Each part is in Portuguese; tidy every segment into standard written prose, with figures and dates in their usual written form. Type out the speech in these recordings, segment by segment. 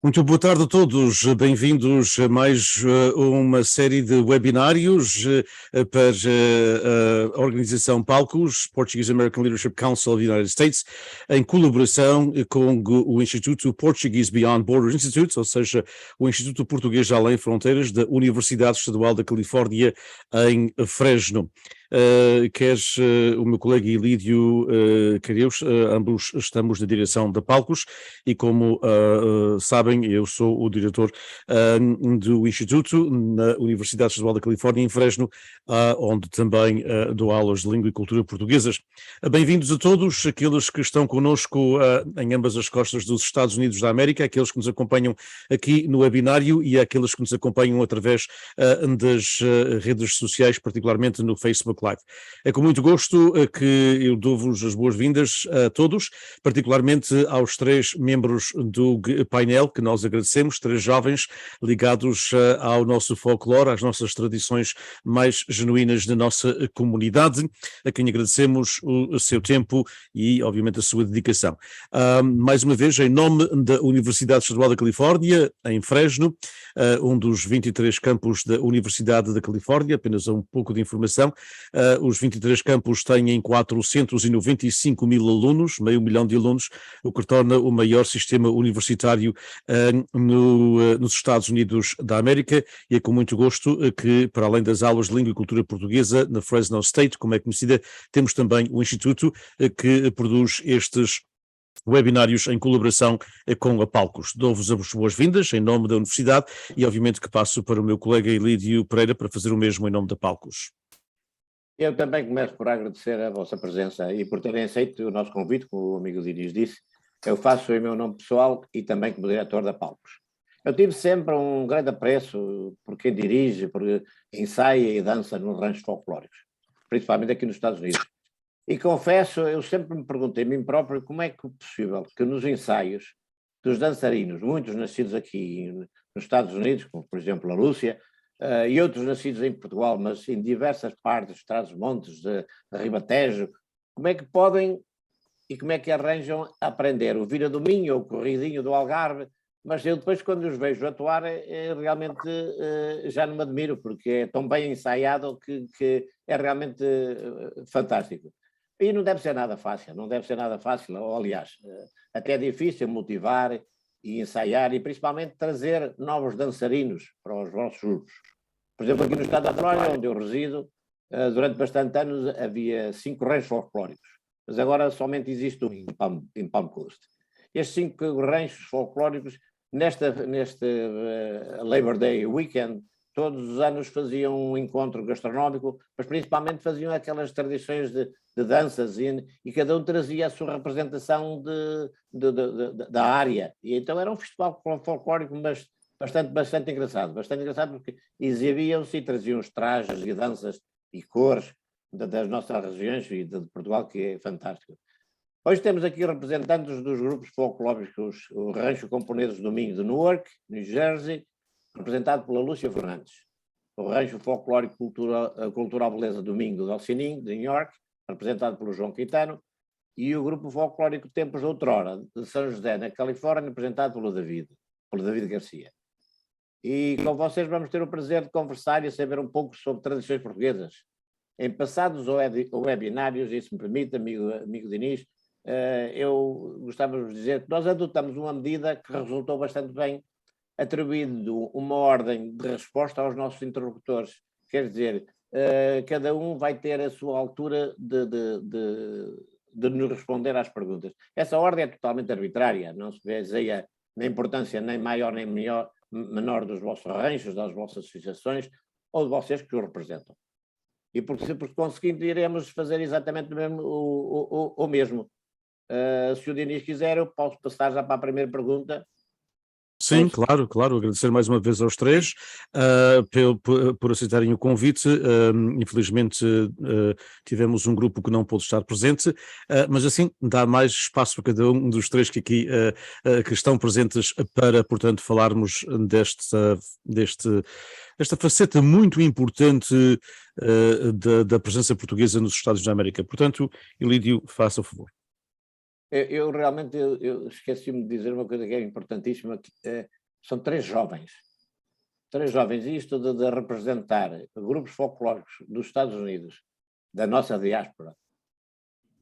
Muito boa tarde a todos, bem-vindos a mais uma série de webinários para a organização Palcos, Portuguese American Leadership Council of the United States, em colaboração com o Instituto Portuguese Beyond Borders Institute, ou seja, o Instituto Português Além Fronteiras da Universidade Estadual da Califórnia em Fresno. Queres o meu colega Ilídio Careus, ambos estamos na direção da Palcos e como sabem, eu sou o diretor do Instituto na Universidade Estadual da Califórnia em Fresno, onde também dou aulas de língua e cultura portuguesas. Bem-vindos a todos, aqueles que estão connosco em ambas as costas dos Estados Unidos da América, aqueles que nos acompanham aqui no webinário e aqueles que nos acompanham através das redes sociais, particularmente no Facebook Live. É com muito gosto que eu dou-vos as boas-vindas a todos, particularmente aos três membros do painel que nós agradecemos, três jovens ligados ao nosso folclore, às nossas tradições mais genuínas da nossa comunidade, a quem agradecemos o seu tempo e, obviamente, a sua dedicação. Mais uma vez, em nome da Universidade Estadual da Califórnia, em Fresno, um dos 23 campos da Universidade da Califórnia, apenas um pouco de informação, os 23 campos têm 495 mil alunos, meio milhão de alunos, o que torna o maior sistema universitário nos Estados Unidos da América, e é com muito gosto que, para além das aulas de língua e cultura portuguesa na Fresno State, como é conhecida, temos também o Instituto que produz estes webinários em colaboração com a Palcos. Dou-vos as boas-vindas em nome da Universidade e, obviamente, que passo para o meu colega Ilídio Pereira para fazer o mesmo em nome da Palcos. Eu também começo por agradecer a vossa presença e por terem aceito o nosso convite, como o amigo Diniz disse. Eu faço em meu nome pessoal e também como diretor da Palcos. Eu tive sempre um grande apreço por quem dirige, por ensaia e dança nos ranchos folclóricos, principalmente aqui nos Estados Unidos. E confesso, eu sempre me perguntei a mim próprio como é que é possível que nos ensaios dos dançarinos, muitos nascidos aqui nos Estados Unidos, como por exemplo a Lúcia, e outros nascidos em Portugal, mas em diversas partes, de Trás-os-Montes, de Ribatejo, como é que podem e como é que arranjam aprender o Vira do Minho ou o Corridinho do Algarve, mas eu depois quando os vejo atuar realmente já não me admiro, porque é tão bem ensaiado que é realmente fantástico. E não deve ser nada fácil, ou, aliás, até é difícil motivar e ensaiar e principalmente trazer novos dançarinos para os vossos grupos. Por exemplo, aqui no estado da Flórida, onde eu resido, durante bastante anos havia 5 ranchos folclóricos, mas agora somente existe um em Palm Coast. Estes 5 ranchos folclóricos, neste Labor Day Weekend, todos os anos faziam um encontro gastronómico, mas principalmente faziam aquelas tradições de danças e cada um trazia a sua representação da área. E então era um festival folclórico, mas bastante engraçado porque exibiam-se e traziam os trajes e danças e cores das nossas regiões e de Portugal, que é fantástico. Hoje temos aqui representantes dos grupos folclóricos, o Rancho Componentes do Minho de Newark, New Jersey, representado pela Lúcia Fernandes, o Rancho Folclórico Cultural Beleza do Minho de Alcinim, de New York, representado pelo João Quintano, e o Grupo Folclórico Tempos de Outrora, de São José, na Califórnia, representado pelo David Garcia. E com vocês vamos ter o prazer de conversar e saber um pouco sobre tradições portuguesas. Em passados webinários, e se me permite, amigo Diniz, eu gostava de dizer que nós adotamos uma medida que resultou bastante bem, atribuindo uma ordem de resposta aos nossos interlocutores. Quer dizer, cada um vai ter a sua altura de nos responder às perguntas. Essa ordem é totalmente arbitrária, não se baseia na importância nem maior nem menor dos vossos ranchos, das vossas associações ou de vocês que os representam. E por conseguinte iremos fazer exatamente o mesmo. Se o Diniz quiser, eu posso passar já para a primeira pergunta. Sim, claro, agradecer mais uma vez aos três por aceitarem o convite. Infelizmente tivemos um grupo que não pôde estar presente, mas assim dá mais espaço para cada um dos três que aqui que estão presentes para, portanto, falarmos desta faceta muito importante da presença portuguesa nos Estados da América. Portanto, Ilídio, faça o favor. Eu realmente eu esqueci-me de dizer uma coisa que é importantíssima, que são três jovens, e isto de representar grupos folclóricos dos Estados Unidos, da nossa diáspora,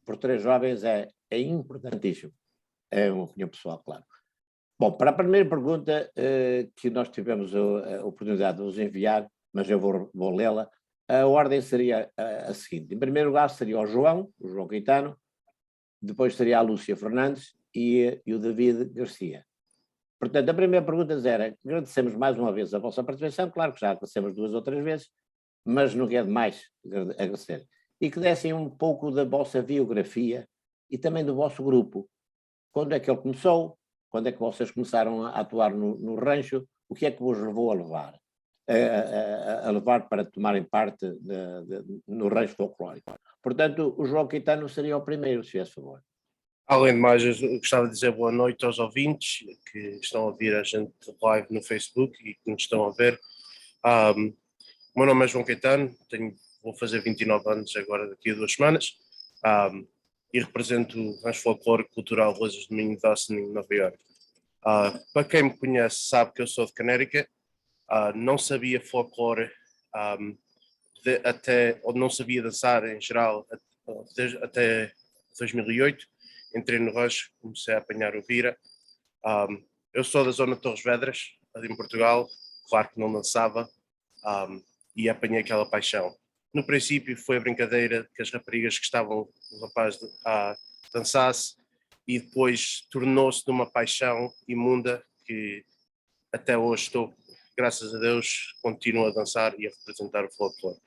por três jovens é importantíssimo. É uma opinião pessoal, claro. Bom, para a primeira pergunta que nós tivemos a oportunidade de vos enviar, mas eu vou lê-la, a ordem seria a seguinte. Em primeiro lugar seria o João Caetano, depois seria a Lúcia Fernandes e o David Garcia. Portanto, a primeira pergunta era, agradecemos mais uma vez a vossa participação, claro que já agradecemos 2 ou 3 vezes, mas não quer demais agradecer. E que dessem um pouco da vossa biografia e também do vosso grupo. Quando é que ele começou? Quando é que vocês começaram a atuar no rancho? O que é que vos levou a levar? A levar para tomarem parte no rancho folclórico. Portanto, o João Caetano seria o primeiro, se faz favor. Além de mais, eu gostava de dizer boa noite aos ouvintes que estão a ouvir a gente live no Facebook e que nos estão a ver. O meu nome é João Caetano, vou fazer 29 anos agora daqui a 2 semanas e represento o Rancho Folclórico Cultural Rosas de Minho de Austin, em Nova Iorque. Para quem me conhece sabe que eu sou de Connecticut, não sabia folclore ou não sabia dançar em geral até 2008. Entrei no rancho, comecei a apanhar o vira. Eu sou da zona de Torres Vedras, ali em Portugal, claro que não dançava, e apanhei aquela paixão. No princípio foi a brincadeira que as raparigas gostavam do rapaz dançasse, e depois tornou-se de uma paixão imunda que até hoje estou, graças a Deus, continuo a dançar e a representar o folclore.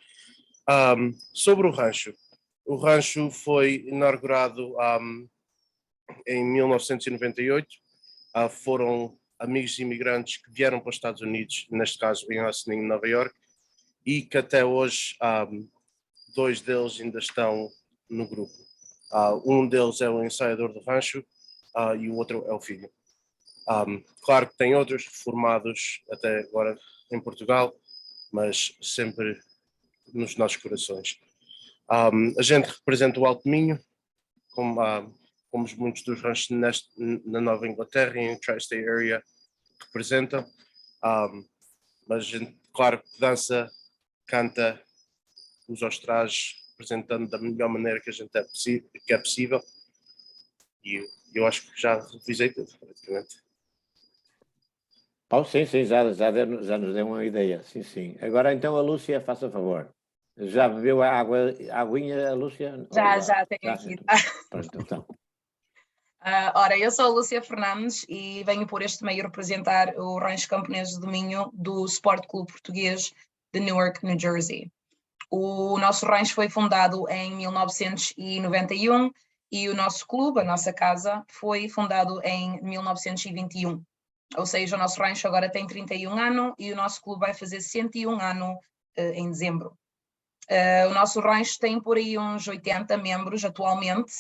Sobre o rancho foi inaugurado em 1998, foram amigos imigrantes que vieram para os Estados Unidos, neste caso em Austin, Nova Iorque, e que até hoje 2 deles ainda estão no grupo. Um deles é o ensaiador do rancho e o outro é o filho. Claro que tem outros formados até agora em Portugal, mas sempre nos nossos corações. A gente representa o Alto Minho, como muitos dos ranchos na Nova Inglaterra e em Tri-State Area representam, mas a gente, claro, dança, canta, usa os trajes, representando da melhor maneira que a gente é possível, e eu acho que já revisei tudo, praticamente. Sim, já nos deu uma ideia, sim. Agora então a Lúcia, faça favor. Já bebeu a aguinha, a Lúcia? Já tenho aqui. Pronto, então. Ora, eu sou a Lúcia Fernandes e venho por este meio representar o Rancho Camponeses do Minho do Sport Clube Português de Newark, New Jersey. O nosso rancho foi fundado em 1991 e o nosso clube, a nossa casa, foi fundado em 1921. Ou seja, o nosso rancho agora tem 31 anos e o nosso clube vai fazer 101 anos em dezembro. O nosso rancho tem por aí uns 80 membros atualmente,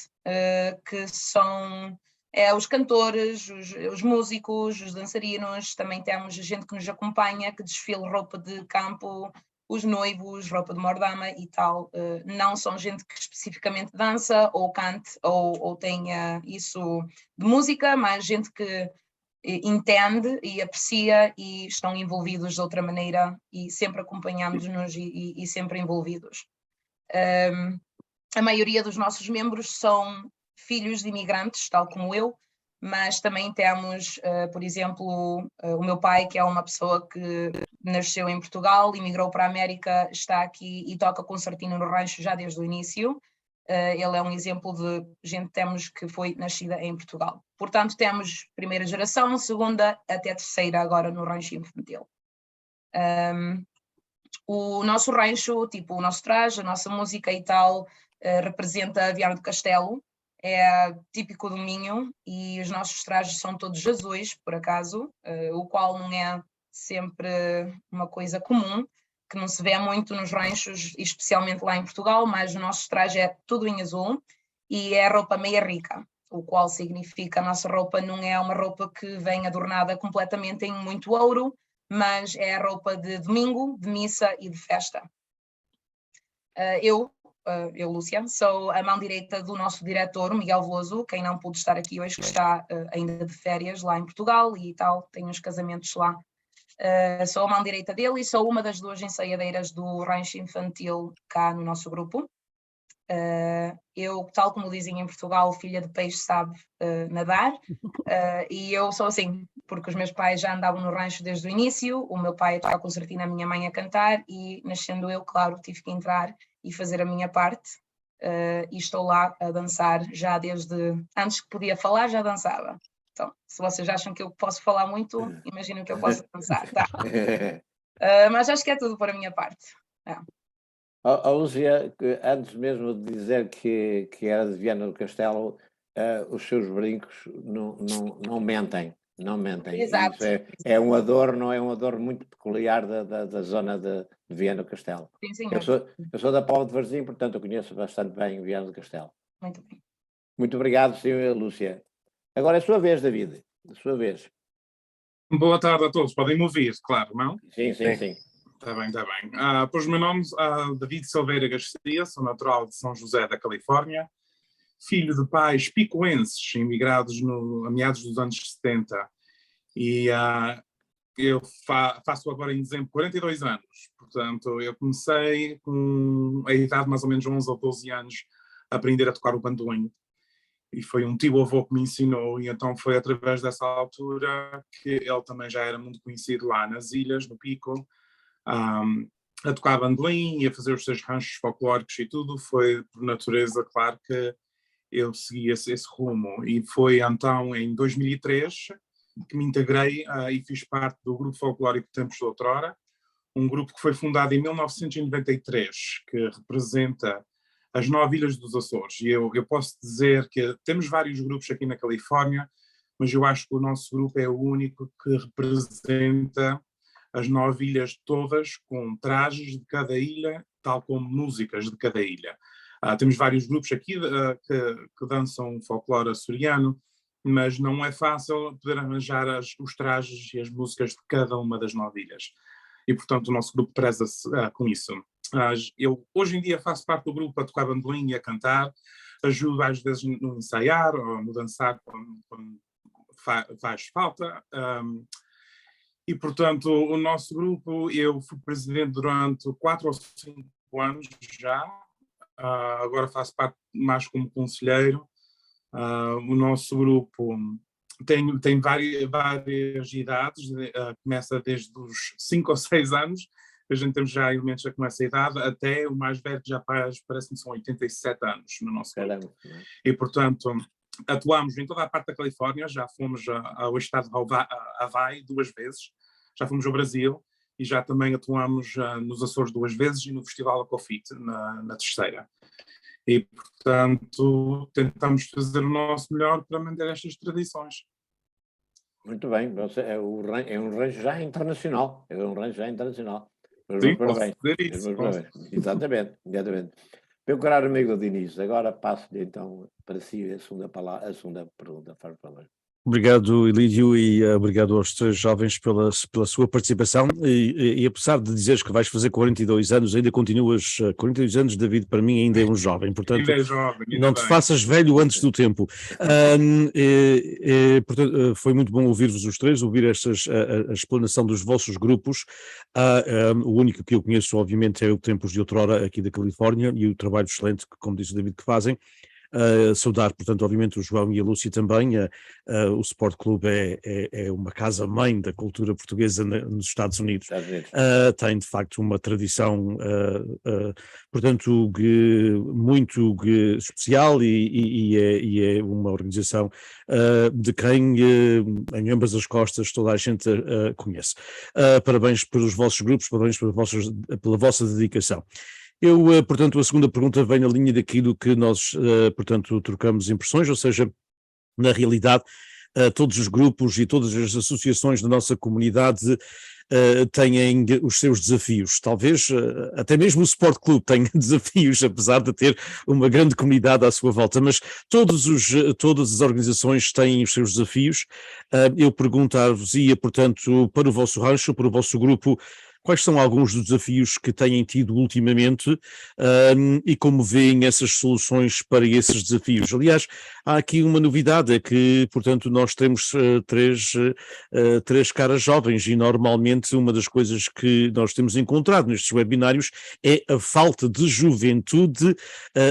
que são os cantores, os músicos, os dançarinos, também temos gente que nos acompanha, que desfila roupa de campo, os noivos, roupa de mordama e tal. Não são gente que especificamente dança ou cante ou tenha isso de música, mas gente que entende e aprecia e estão envolvidos de outra maneira e sempre acompanhamos-nos e sempre envolvidos. A maioria dos nossos membros são filhos de imigrantes, tal como eu, mas também temos, por exemplo, o meu pai, que é uma pessoa que nasceu em Portugal, imigrou para a América, está aqui e toca concertino no rancho já desde o início. Ele é um exemplo de gente que foi nascida em Portugal. Portanto, temos primeira geração, segunda até terceira agora no rancho infantil. O nosso rancho, tipo o nosso traje, a nossa música e tal, representa a Viana do Castelo, é típico do Minho, e os nossos trajes são todos azuis, por acaso, o qual não é sempre uma coisa comum, que não se vê muito nos ranchos, especialmente lá em Portugal, mas o nosso traje é tudo em azul e é roupa meia rica, o qual significa a nossa roupa não é uma roupa que vem adornada completamente em muito ouro, mas é a roupa de domingo, de missa e de festa. Eu eu, Lúcia, sou a mão direita do nosso diretor, o Miguel Veloso, quem não pôde estar aqui hoje, que está ainda de férias lá em Portugal e tal, tem uns casamentos lá. Sou a mão direita dele e sou uma das 2 ensaiadeiras do rancho infantil cá no nosso grupo. Eu, tal como dizem em Portugal, filha de peixe sabe nadar, e eu sou assim, porque os meus pais já andavam no rancho desde o início, o meu pai a tocar concertina, a minha mãe a cantar, e nascendo eu, claro, tive que entrar e fazer a minha parte, e estou lá a dançar já desde antes que podia falar, já dançava. Então, se vocês acham que eu posso falar muito, imaginem que eu posso dançar, tá? Mas acho que é tudo por a minha parte. Lúcia, antes mesmo de dizer que era de Viana do Castelo, os seus brincos não mentem, não mentem. Exato. Isso é um adorno muito peculiar da zona de Viana do Castelo. Sim, senhor. Eu sou da Póvoa de Varzim, portanto eu conheço bastante bem Viana do Castelo. Muito bem. Muito obrigado, senhora Lúcia. Agora é a sua vez, David, a sua vez. Boa tarde a todos, podem me ouvir, claro, não? Sim. Está bem. Pois o meu nome é David Silveira Garcia, sou natural de São José da Califórnia, filho de pais picoenses, imigrados a meados dos anos 70. E eu faço agora em dezembro 42 anos, portanto eu comecei com a idade mais ou menos 11 ou 12 anos a aprender a tocar o bandolim. E foi um tio-avô que me ensinou, e então foi através dessa altura que ele também já era muito conhecido lá nas ilhas, no Pico, a tocar bandolim e a fazer os seus ranchos folclóricos e tudo. Foi por natureza, claro, que eu segui esse rumo. E foi então em 2003 que me integrei e fiz parte do grupo folclórico Tempos de Outrora, um grupo que foi fundado em 1993, que representa as 9 ilhas dos Açores. E eu posso dizer que temos vários grupos aqui na Califórnia, mas eu acho que o nosso grupo é o único que representa as 9 ilhas todas, com trajes de cada ilha, tal como músicas de cada ilha. Temos vários grupos aqui que dançam folclore açoriano, mas não é fácil poder arranjar os trajes e as músicas de cada uma das 9 ilhas. E, portanto, o nosso grupo preza-se com isso. Eu, hoje em dia, faço parte do grupo a tocar bandolim e a cantar, ajudo às vezes no ensaiar ou no dançar quando faz falta. E, portanto, o nosso grupo, eu fui presidente durante 4 ou 5 anos já, agora faço parte mais como conselheiro. O nosso grupo tem várias idades, começa desde os 5 ou 6 anos, a gente temos já elementos já com essa idade, até o mais velho que já faz, parece-me são 87 anos no nosso grupo. E, portanto, atuamos em toda a parte da Califórnia, já fomos ao estado de Hawaii 2 vezes, já fomos ao Brasil e já também atuamos nos Açores 2 vezes e no Festival Acofit na terceira. E, portanto, tentamos fazer o nosso melhor para manter estas tradições. Muito bem, é um rancho já internacional. Sim, posso dizer isso. Exatamente. Meu caro amigo Diniz, agora passo-lhe então para si a segunda pergunta, faz favor. Obrigado, Elídio, e obrigado aos 3 jovens pela sua participação. E apesar de dizeres que vais fazer 42 anos, ainda continuas 42 anos, David, para mim ainda é um jovem, portanto, Ainda é jovem, não te faças velho antes do tempo. Portanto, foi muito bom ouvir-vos os 3, ouvir a explanação dos vossos grupos. O único que eu conheço, obviamente, é o Tempos de Outrora, aqui da Califórnia, e o trabalho excelente, que, como disse o David, que fazem. Saudar, portanto, obviamente, o João e a Lúcia também. O Sport Club é uma casa-mãe da cultura portuguesa nos Estados Unidos. Tem, de facto, uma tradição, portanto, muito especial e é uma organização de quem, em ambas as costas, toda a gente conhece. Parabéns pelos vossos grupos, parabéns pela vossa dedicação. Portanto, a segunda pergunta vem na linha daquilo que nós, portanto, trocamos impressões, ou seja, na realidade, todos os grupos e todas as associações da nossa comunidade têm os seus desafios. Talvez até mesmo o Sport Club tenha desafios, apesar de ter uma grande comunidade à sua volta, mas todas as organizações têm os seus desafios. Eu perguntar-vos-ia, portanto, para o vosso rancho, para o vosso grupo, quais são alguns dos desafios que têm tido ultimamente e como veem essas soluções para esses desafios. Aliás, há aqui uma novidade, é que, portanto, nós temos três caras jovens e normalmente uma das coisas que nós temos encontrado nestes webinários é a falta de juventude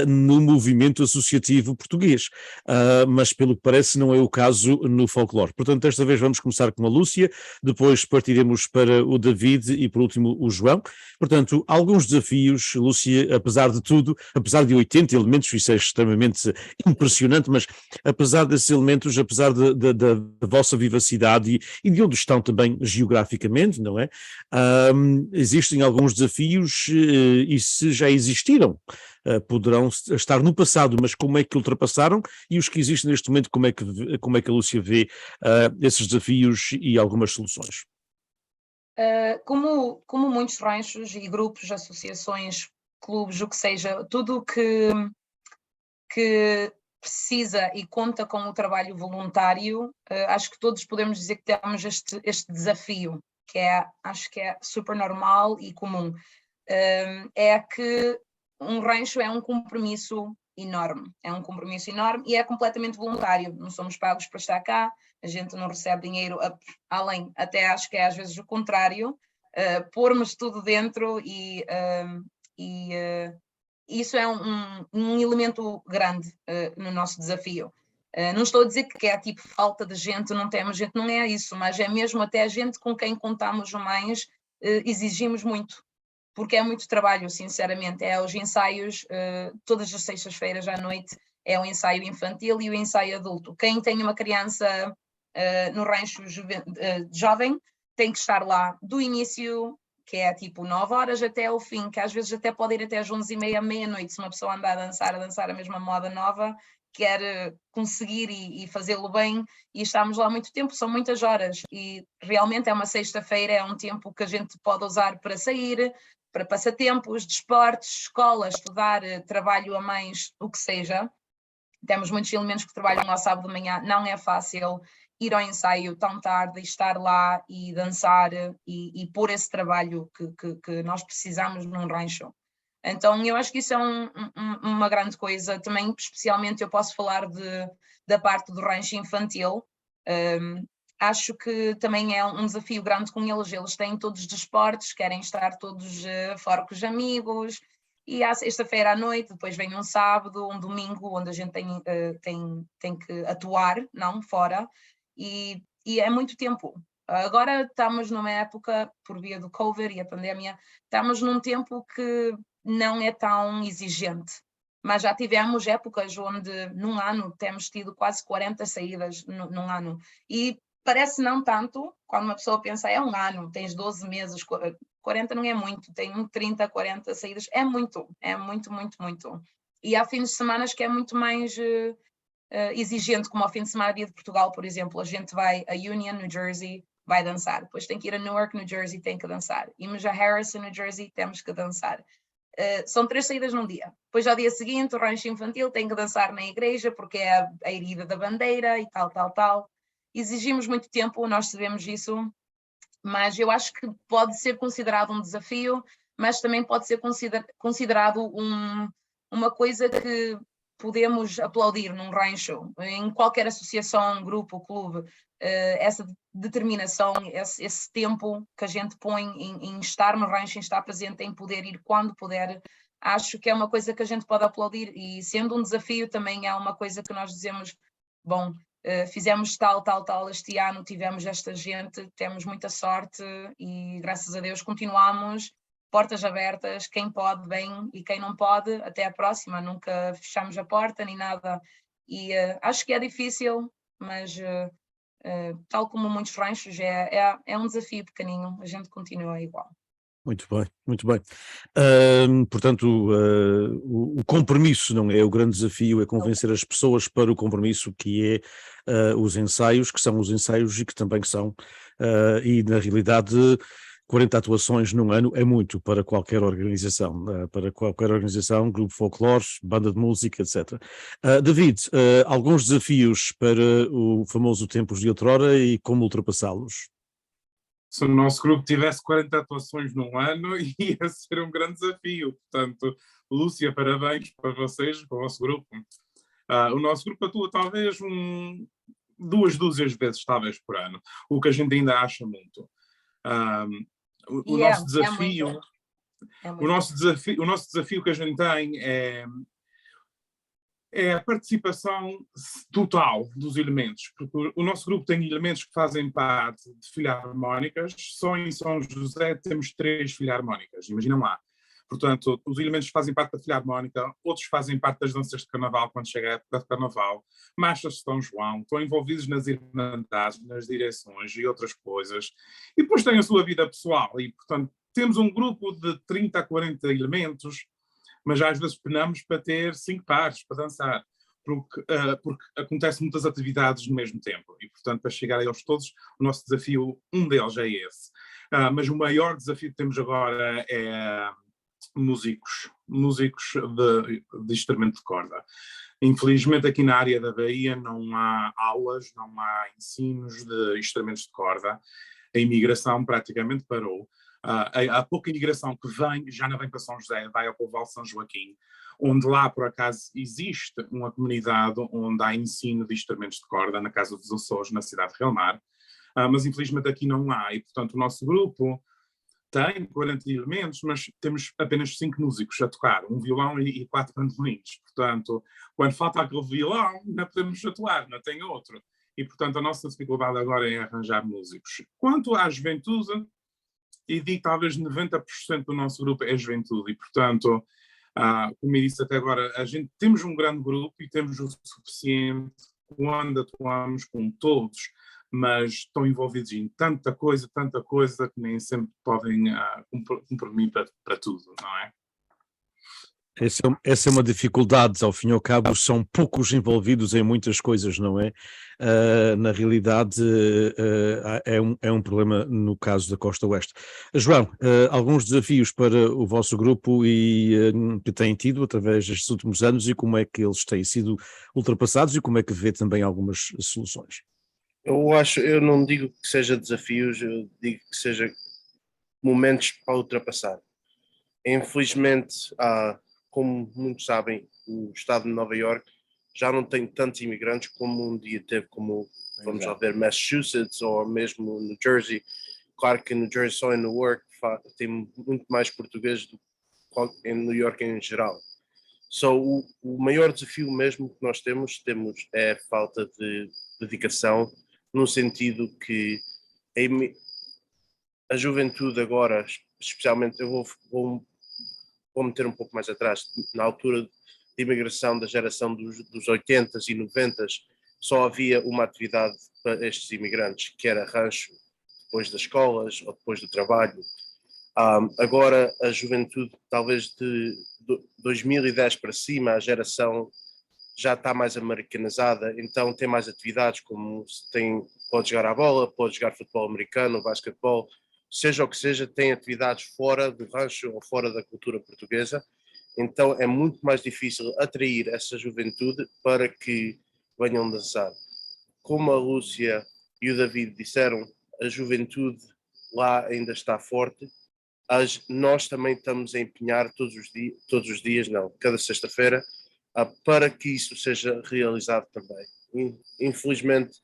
no movimento associativo português, mas pelo que parece não é o caso no folclore. Portanto, desta vez vamos começar com a Lúcia, depois partiremos para o David e por último o João. Portanto, alguns desafios, Lúcia, apesar de tudo, apesar de 80 elementos, isso é extremamente impressionante, mas apesar desses elementos, apesar da vossa vivacidade e de onde estão também geograficamente, não é? Existem alguns desafios e se já existiram, poderão estar no passado, mas como é que ultrapassaram e os que existem neste momento, como é que a Lúcia vê esses desafios e algumas soluções? Como muitos ranchos e grupos, associações, clubes, o que seja, tudo que precisa e conta com o trabalho voluntário, acho que todos podemos dizer que temos este desafio, que acho que é super normal e comum. É que um rancho é um compromisso enorme, e é completamente voluntário, não somos pagos para estar cá, a gente não recebe dinheiro, além, até acho que é às vezes o contrário, pormos tudo dentro e isso é um elemento grande no nosso desafio. Não estou a dizer que é tipo falta de gente, não temos gente, não é isso, mas é mesmo até a gente com quem contamos mais, exigimos muito, porque é muito trabalho, sinceramente. É os ensaios, todas as sextas-feiras à noite, é o ensaio infantil e o ensaio adulto. Quem tem uma criança no rancho jovem tem que estar lá do início, que é tipo 9 horas, até o fim, que às vezes até pode ir até às 11h30, meia-noite, se uma pessoa anda a dançar a mesma moda nova, quer conseguir e fazê-lo bem, e estamos lá muito tempo, são muitas horas, e realmente é uma sexta-feira, é um tempo que a gente pode usar para sair, para passatempos, desportos, escola, estudar, trabalho a mais, o que seja. Temos muitos elementos que trabalham ao sábado de manhã, não é fácil ir ao ensaio tão tarde, estar lá e dançar e pôr esse trabalho que nós precisamos num rancho. Então eu acho que isso é uma grande coisa. Também, especialmente, eu posso falar da parte do rancho infantil. Acho que também é um desafio grande com eles. Eles têm todos os desportos, querem estar todos fora com os amigos. E à sexta-feira à noite, depois vem um sábado, um domingo, onde a gente tem que atuar, não fora, e é muito tempo. Agora estamos numa época, por via do Covid e a pandemia, estamos num tempo que não é tão exigente, mas já tivemos épocas onde num ano temos tido quase 40 saídas num ano, e parece não tanto, quando uma pessoa pensa, é um ano, tens 12 meses, 40 não é muito, tem 30, 40 saídas, é muito, muito, muito. E há fins de semana que é muito mais exigente, como ao fim de semana dia de Portugal, por exemplo, a gente vai a Union, New Jersey, vai dançar, depois tem que ir a Newark, New Jersey, tem que dançar, irmos a Harrison, New Jersey, temos que dançar. São 3 saídas num dia. Depois ao dia seguinte o rancho infantil tem que dançar na igreja, porque é a erida da bandeira e tal. Exigimos muito tempo, nós sabemos isso, mas eu acho que pode ser considerado um desafio, mas também pode ser considerado uma coisa que podemos aplaudir num rancho, em qualquer associação, grupo, clube, essa determinação, esse tempo que a gente põe em estar no rancho, em estar presente, em poder ir quando puder, acho que é uma coisa que a gente pode aplaudir, e sendo um desafio também é uma coisa que nós dizemos, bom, fizemos tal este ano, tivemos esta gente, temos muita sorte e graças a Deus continuamos, portas abertas, quem pode vem e quem não pode, até a próxima, nunca fechamos a porta nem nada, e acho que é difícil, mas tal como muitos ranchos é um desafio pequenino, a gente continua igual. Muito bem, muito bem. Portanto, o compromisso não é o grande desafio, é convencer as pessoas para o compromisso que é os ensaios, que são os ensaios e que também são, e na realidade 40 atuações num ano é muito para qualquer organização, grupo folclore, banda de música, etc. David, alguns desafios para o famoso Tempos de Outrora e como ultrapassá-los? se o nosso grupo tivesse 40 atuações num ano, ia ser um grande desafio. Portanto, Lúcia, parabéns para vocês, para o vosso grupo. O nosso grupo atua talvez 2 dúzias de vezes, talvez, por ano, o que a gente ainda acha muito. O nosso desafio, o nosso desafio que a gente tem é a participação total dos elementos, porque o nosso grupo tem elementos que fazem parte de filarmónicas. Só em São José temos 3 filarmónicas, imaginem lá. Portanto, os elementos fazem parte da filarmónica, outros fazem parte das danças de carnaval, quando chega a época de carnaval, marchas de São João, estão envolvidos nas irmandades, nas direções e outras coisas. E depois têm a sua vida pessoal e, portanto, temos um grupo de 30 a 40 elementos, mas às vezes penamos para ter 5 pares para dançar, porque acontecem muitas atividades no mesmo tempo. E, portanto, para chegar a eles todos, o nosso desafio, um deles é esse. Mas o maior desafio que temos agora é músicos de instrumento de corda. Infelizmente, aqui na área da Bahia não há aulas, não há ensinos de instrumentos de corda. A imigração praticamente parou. A pouca imigração que vem, já não vem para São José, vai ao Povoal São Joaquim, onde lá, por acaso, existe uma comunidade onde há ensino de instrumentos de corda, na Casa dos Açores, na cidade de Relmar, mas infelizmente aqui não há, e portanto o nosso grupo tem 40 elementos, mas temos apenas 5 músicos a tocar, um violão e 4 bandolins. Portanto, quando falta aquele violão, não podemos atuar, não tem outro. E, portanto, a nossa dificuldade agora é arranjar músicos. Quanto à juventude, e digo talvez 90% do nosso grupo é juventude. E, portanto, como eu disse até agora, temos um grande grupo e temos o suficiente quando atuamos com todos, mas estão envolvidos em tanta coisa que nem sempre podem cumprir para tudo, não é? Essa é uma dificuldade, ao fim e ao cabo, são poucos envolvidos em muitas coisas, não é? Na realidade, é um problema no caso da Costa Oeste. João, alguns desafios para o vosso grupo e que têm tido através destes últimos anos e como é que eles têm sido ultrapassados e como é que vê também algumas soluções? Eu não digo que seja desafios, eu digo que seja momentos para ultrapassar. Infelizmente, como muitos sabem, o estado de Nova Iorque já não tem tantos imigrantes como um dia teve, como vamos lá ver, Massachusetts ou mesmo New Jersey. Claro que New Jersey só em Newark tem muito mais português do que em New York em geral. O maior desafio mesmo que nós temos é a falta de dedicação, no sentido que a juventude agora, especialmente, eu vou meter um pouco mais atrás, na altura de imigração da geração dos 80s e 90s, só havia uma atividade para estes imigrantes, que era rancho, depois das escolas ou depois do trabalho. Agora a juventude, talvez de 2010 para cima, a geração já está mais americanizada, então tem mais atividades, como pode jogar a bola, pode jogar futebol americano, basquetebol, seja o que seja, tem atividades fora do rancho ou fora da cultura portuguesa, então é muito mais difícil atrair essa juventude para que venham dançar. Como a Lúcia e o David disseram, a juventude lá ainda está forte, nós também estamos a empenhar cada sexta-feira, para que isso seja realizado também. Infelizmente,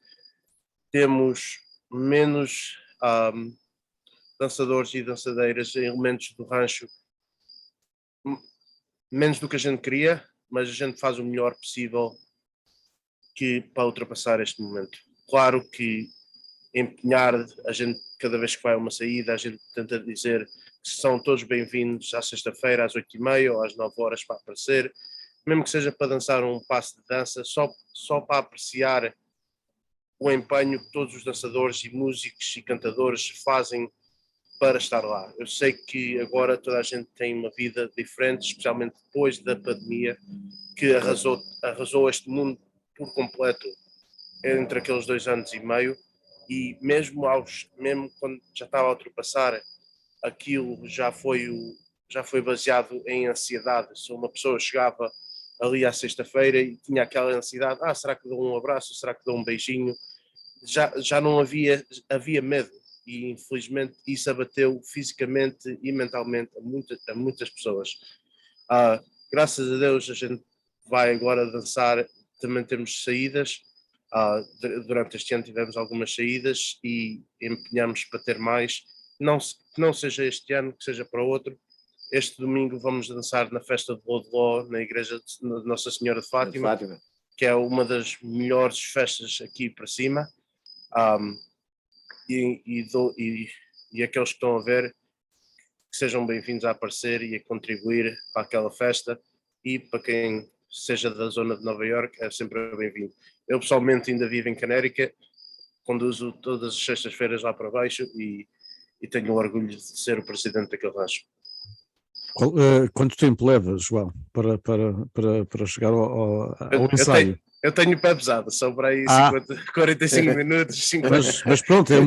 temos menos dançadores e dançadeiras, elementos do rancho, menos do que a gente queria, mas a gente faz o melhor possível para ultrapassar este momento. Claro que empenhar, a gente, cada vez que vai a uma saída, a gente tenta dizer que são todos bem-vindos à sexta-feira, às 8h30 ou às 9h para aparecer, mesmo que seja para dançar um passo de dança, só para apreciar o empenho que todos os dançadores e músicos e cantadores fazem para estar lá. Eu sei que agora toda a gente tem uma vida diferente, especialmente depois da pandemia, que arrasou este mundo por completo entre aqueles 2 anos e meio, e mesmo quando já estava a ultrapassar, aquilo já foi baseado em ansiedade. Se uma pessoa chegava ali à sexta-feira e tinha aquela ansiedade, será que dou um abraço, será que dou um beijinho? Já não havia medo, e infelizmente isso abateu fisicamente e mentalmente a muitas pessoas. Graças a Deus a gente vai agora dançar, também temos saídas. Durante este ano tivemos algumas saídas e empenhamos para ter mais, que não seja este ano, que seja para outro. Este domingo vamos dançar na festa de Lodló, na igreja de Nossa Senhora de Fátima, que é uma das melhores festas aqui para cima. E aqueles que estão a ver, que sejam bem-vindos a aparecer e a contribuir para aquela festa, e para quem seja da zona de Nova Iorque é sempre bem-vindo. Eu pessoalmente ainda vivo em Canérica, conduzo todas as sextas-feiras lá para baixo e tenho o orgulho de ser o presidente daquele rancho. Quanto tempo leva, João, para chegar ao ensaio? Eu tenho pé pesado, são para aí 45 minutos, 50. Mas pronto, é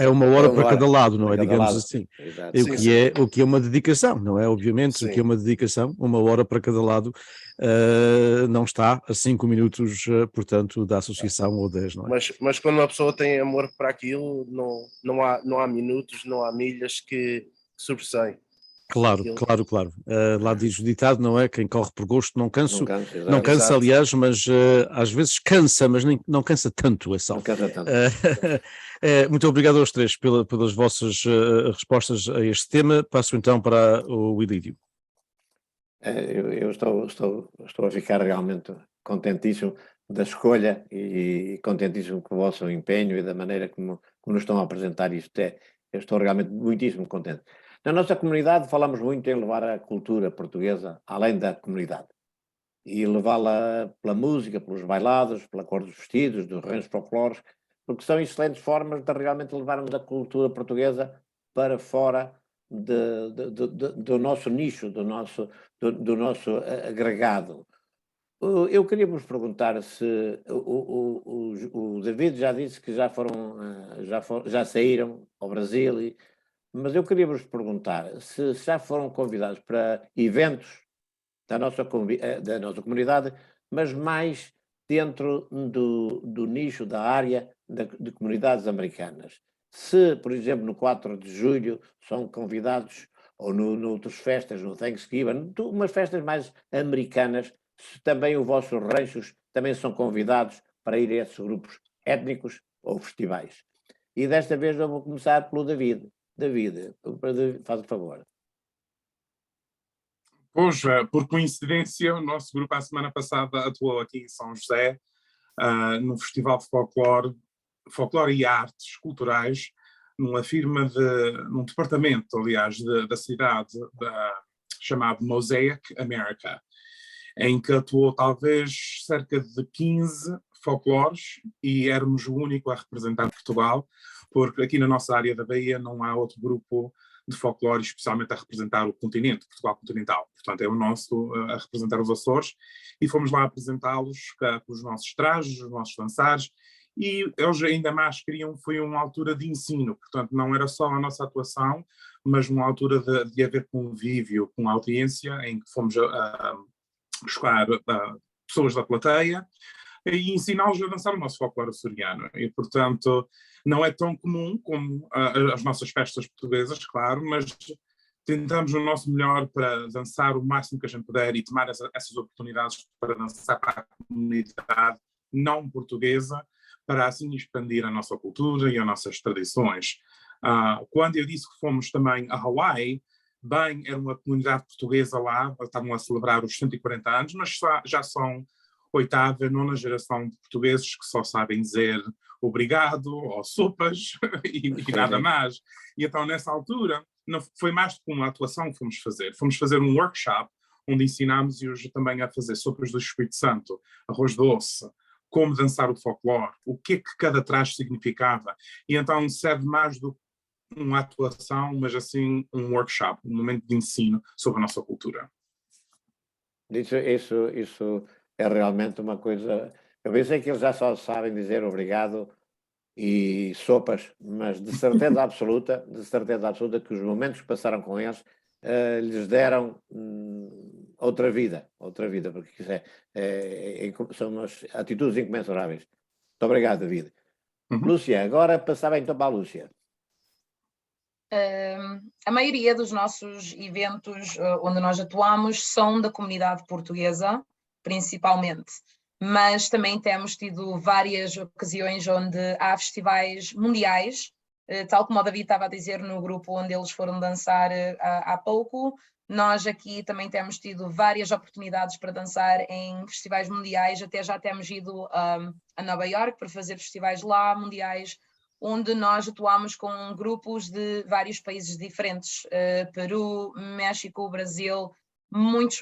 uma hora para cada lado, não é? Digamos assim. O que é uma dedicação, não é? Obviamente, sim. O que é uma dedicação, uma hora para cada lado, não está a 5 minutos, portanto, da associação ou 10, não é? Mas quando uma pessoa tem amor para aquilo, não há minutos, não há milhas que sobressaem. Claro. Lá diz o ditado, não é? Quem corre por gosto não cansa, aliás, mas às vezes cansa, mas não cansa tanto, é só. Não cansa tanto. Muito obrigado aos três pelas vossas respostas a este tema. Passo então para o Ilídio. Eu estou a ficar realmente contentíssimo da escolha e contentíssimo com o vosso empenho e da maneira como nos estão a apresentar isto. Eu estou realmente muitíssimo contente. Na nossa comunidade falamos muito em levar a cultura portuguesa além da comunidade e levá-la pela música, pelos bailados, pela cor dos vestidos, dos ranchos folclóricos, porque são excelentes formas de realmente levarmos a cultura portuguesa para fora do nosso nicho, do nosso agregado. Eu queria vos perguntar se o David já disse que já saíram ao Brasil, mas eu queria vos perguntar se já foram convidados para eventos da nossa comunidade, mas mais dentro do nicho, da área de comunidades americanas. Se, por exemplo, no 4 de julho são convidados, ou noutras festas, no Thanksgiving, umas festas mais americanas, se também os vossos ranchos também são convidados para ir a esses grupos étnicos ou festivais. E desta vez eu vou começar pelo David. David, faz o favor. Pois, por coincidência, o nosso grupo a semana passada atuou aqui em São José, num festival de folclore e artes culturais, num departamento, aliás, da cidade chamado Mosaic America, em que atuou talvez cerca de 15 folclores e éramos o único a representar Portugal, porque aqui na nossa área da Bahia não há outro grupo de folclore, especialmente a representar o continente, Portugal continental. Portanto, é o nosso a representar os Açores, e fomos lá apresentá-los com os nossos trajes, os nossos dançares, e eles ainda mais queriam, foi uma altura de ensino, portanto, não era só a nossa atuação, mas uma altura de haver convívio com a audiência, em que fomos a buscar pessoas da plateia, e ensiná-los a dançar o nosso folclore açoriano. E, portanto, não é tão comum como as nossas festas portuguesas, claro, mas tentamos o nosso melhor para dançar o máximo que a gente puder e tomar essas oportunidades para dançar para a comunidade não portuguesa, para assim expandir a nossa cultura e as nossas tradições. Quando eu disse que fomos também a Hawaii, bem, era uma comunidade portuguesa lá, estavam a celebrar os 140 anos, mas já são 8ª, 9ª geração de portugueses que só sabem dizer obrigado ou sopas e nada mais. E então, nessa altura, não foi mais do que uma atuação que fomos fazer. Fomos fazer um workshop onde ensinámos e hoje também a fazer sopas do Espírito Santo, arroz doce, como dançar o folclore, o que é que cada traje significava. E então serve mais do que uma atuação, mas assim um workshop, um momento de ensino sobre a nossa cultura. Isso é realmente uma coisa. Eu pensei que eles já só sabem dizer obrigado e sopas, mas de certeza absoluta que os momentos que passaram com eles lhes deram outra vida, porque isso são umas atitudes incomensuráveis. Muito obrigado, David. Lúcia, agora passava então para a Lúcia. A maioria dos nossos eventos onde nós atuamos são da comunidade portuguesa, principalmente, mas também temos tido várias ocasiões onde há festivais mundiais, tal como o David estava a dizer no grupo onde eles foram dançar há pouco. Nós aqui também temos tido várias oportunidades para dançar em festivais mundiais, até já temos ido a Nova Iorque para fazer festivais lá, mundiais, onde nós atuamos com grupos de vários países diferentes, Peru, México, Brasil, muitos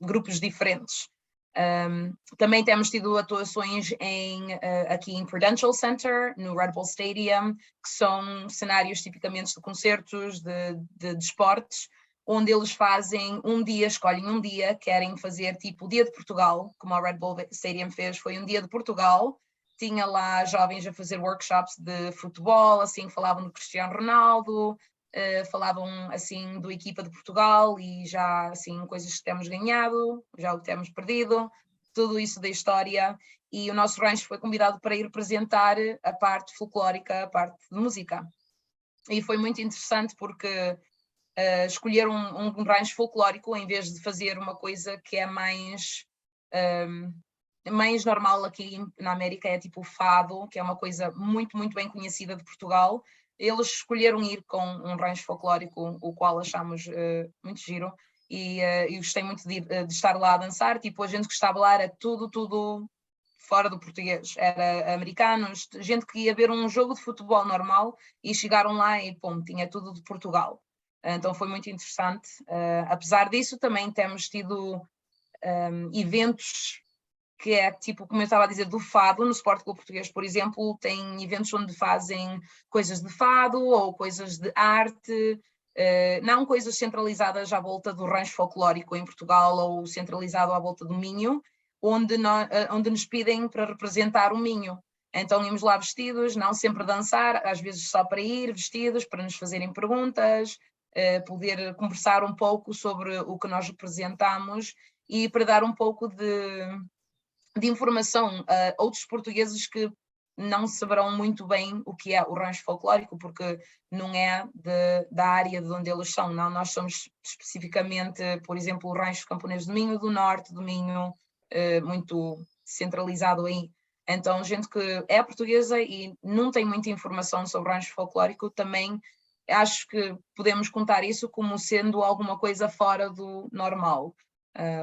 grupos diferentes. Também temos tido atuações aqui em Prudential Center, no Red Bull Stadium, que são cenários tipicamente de concertos, de esportes, onde eles fazem um dia, escolhem um dia, querem fazer tipo o Dia de Portugal, como o Red Bull Stadium fez, foi um dia de Portugal. Tinha lá jovens a fazer workshops de futebol, assim, falavam do Cristiano Ronaldo, falavam, assim, do equipa de Portugal e já, assim, coisas que temos ganhado, já o que temos perdido, tudo isso da história. E o nosso rancho foi convidado para ir representar a parte folclórica, a parte de música. E foi muito interessante porque escolher um rancho folclórico em vez de fazer uma coisa que é mais normal aqui na América, é tipo o fado, que é uma coisa muito bem conhecida de Portugal. Eles escolheram ir com um rancho folclórico, o qual achamos muito giro, e gostei muito de estar lá a dançar. Tipo, a gente que estava lá era tudo fora do português, era americanos, gente que ia ver um jogo de futebol normal e chegaram lá e pum, tinha tudo de Portugal. Então foi muito interessante. Apesar disso, também temos tido eventos que é tipo, como eu estava a dizer, do fado. No Sport Clube Português, por exemplo, tem eventos onde fazem coisas de fado ou coisas de arte, não coisas centralizadas à volta do rancho folclórico em Portugal ou centralizado à volta do Minho, onde nos pedem para representar o Minho. Então íamos lá vestidos, não sempre dançar, às vezes só para ir vestidos, para nos fazerem perguntas, poder conversar um pouco sobre o que nós representamos e para dar um pouco de informação a outros portugueses que não saberão muito bem o que é o rancho folclórico, porque não é da área de onde eles são. Não, nós somos especificamente, por exemplo, o rancho camponês do Minho, do Norte do Minho, muito centralizado aí. Então, gente que é portuguesa e não tem muita informação sobre o rancho folclórico, também acho que podemos contar isso como sendo alguma coisa fora do normal.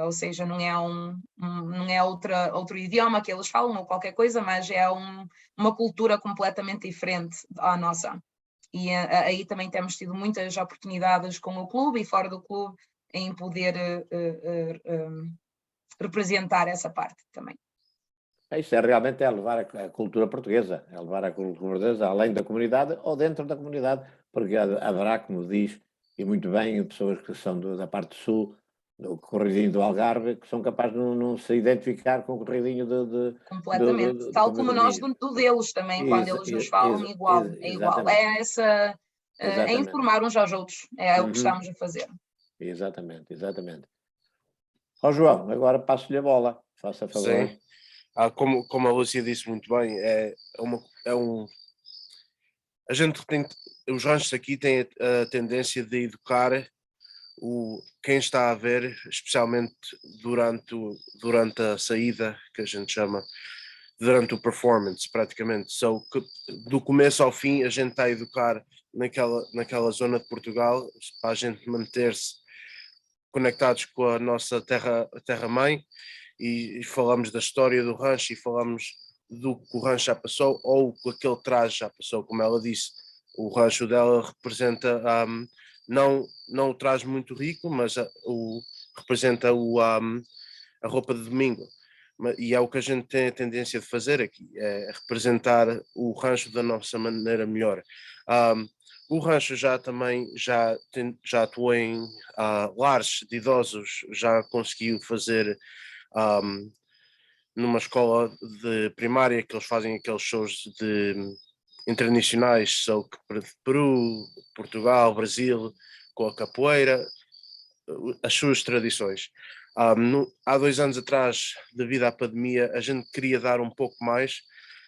Ou seja, não é outro idioma que eles falam ou qualquer coisa, mas é uma cultura completamente diferente à nossa. E aí também temos tido muitas oportunidades com o clube e fora do clube em poder representar essa parte também. Isso é realmente levar a cultura portuguesa, é levar a cultura portuguesa além da comunidade ou dentro da comunidade, porque haverá, como diz, e muito bem, pessoas que são da parte sul, do corridinho do Algarve, que são capazes de não se identificar com o corridinho completamente, tal como nós do deles também, quando eles nos falam igual, é igual. É informar uns aos outros, é o que estamos a fazer. Exatamente. Ó João, agora passo-lhe a bola, faça favor. Sim. Como a Lúcia disse muito bem, a gente tem, os ranchos aqui têm a tendência de educar quem está a ver, especialmente durante a saída, que a gente chama, durante o performance, praticamente. Do começo ao fim, a gente está a educar naquela zona de Portugal, para a gente manter-se conectados com a nossa terra-mãe, e falamos da história do rancho e falamos do que o rancho já passou ou que aquele traje já passou, como ela disse. O rancho dela representa, não o traje muito rico, mas representa a roupa de domingo. E é o que a gente tem a tendência de fazer aqui, é representar o rancho da nossa maneira melhor. O rancho já atuou em lares de idosos, já conseguiu fazer numa escola de primária que eles fazem aqueles shows internacionais, de Peru, Portugal, Brasil, com a capoeira, as suas tradições. Há 2 anos atrás, devido à pandemia, a gente queria dar um pouco mais,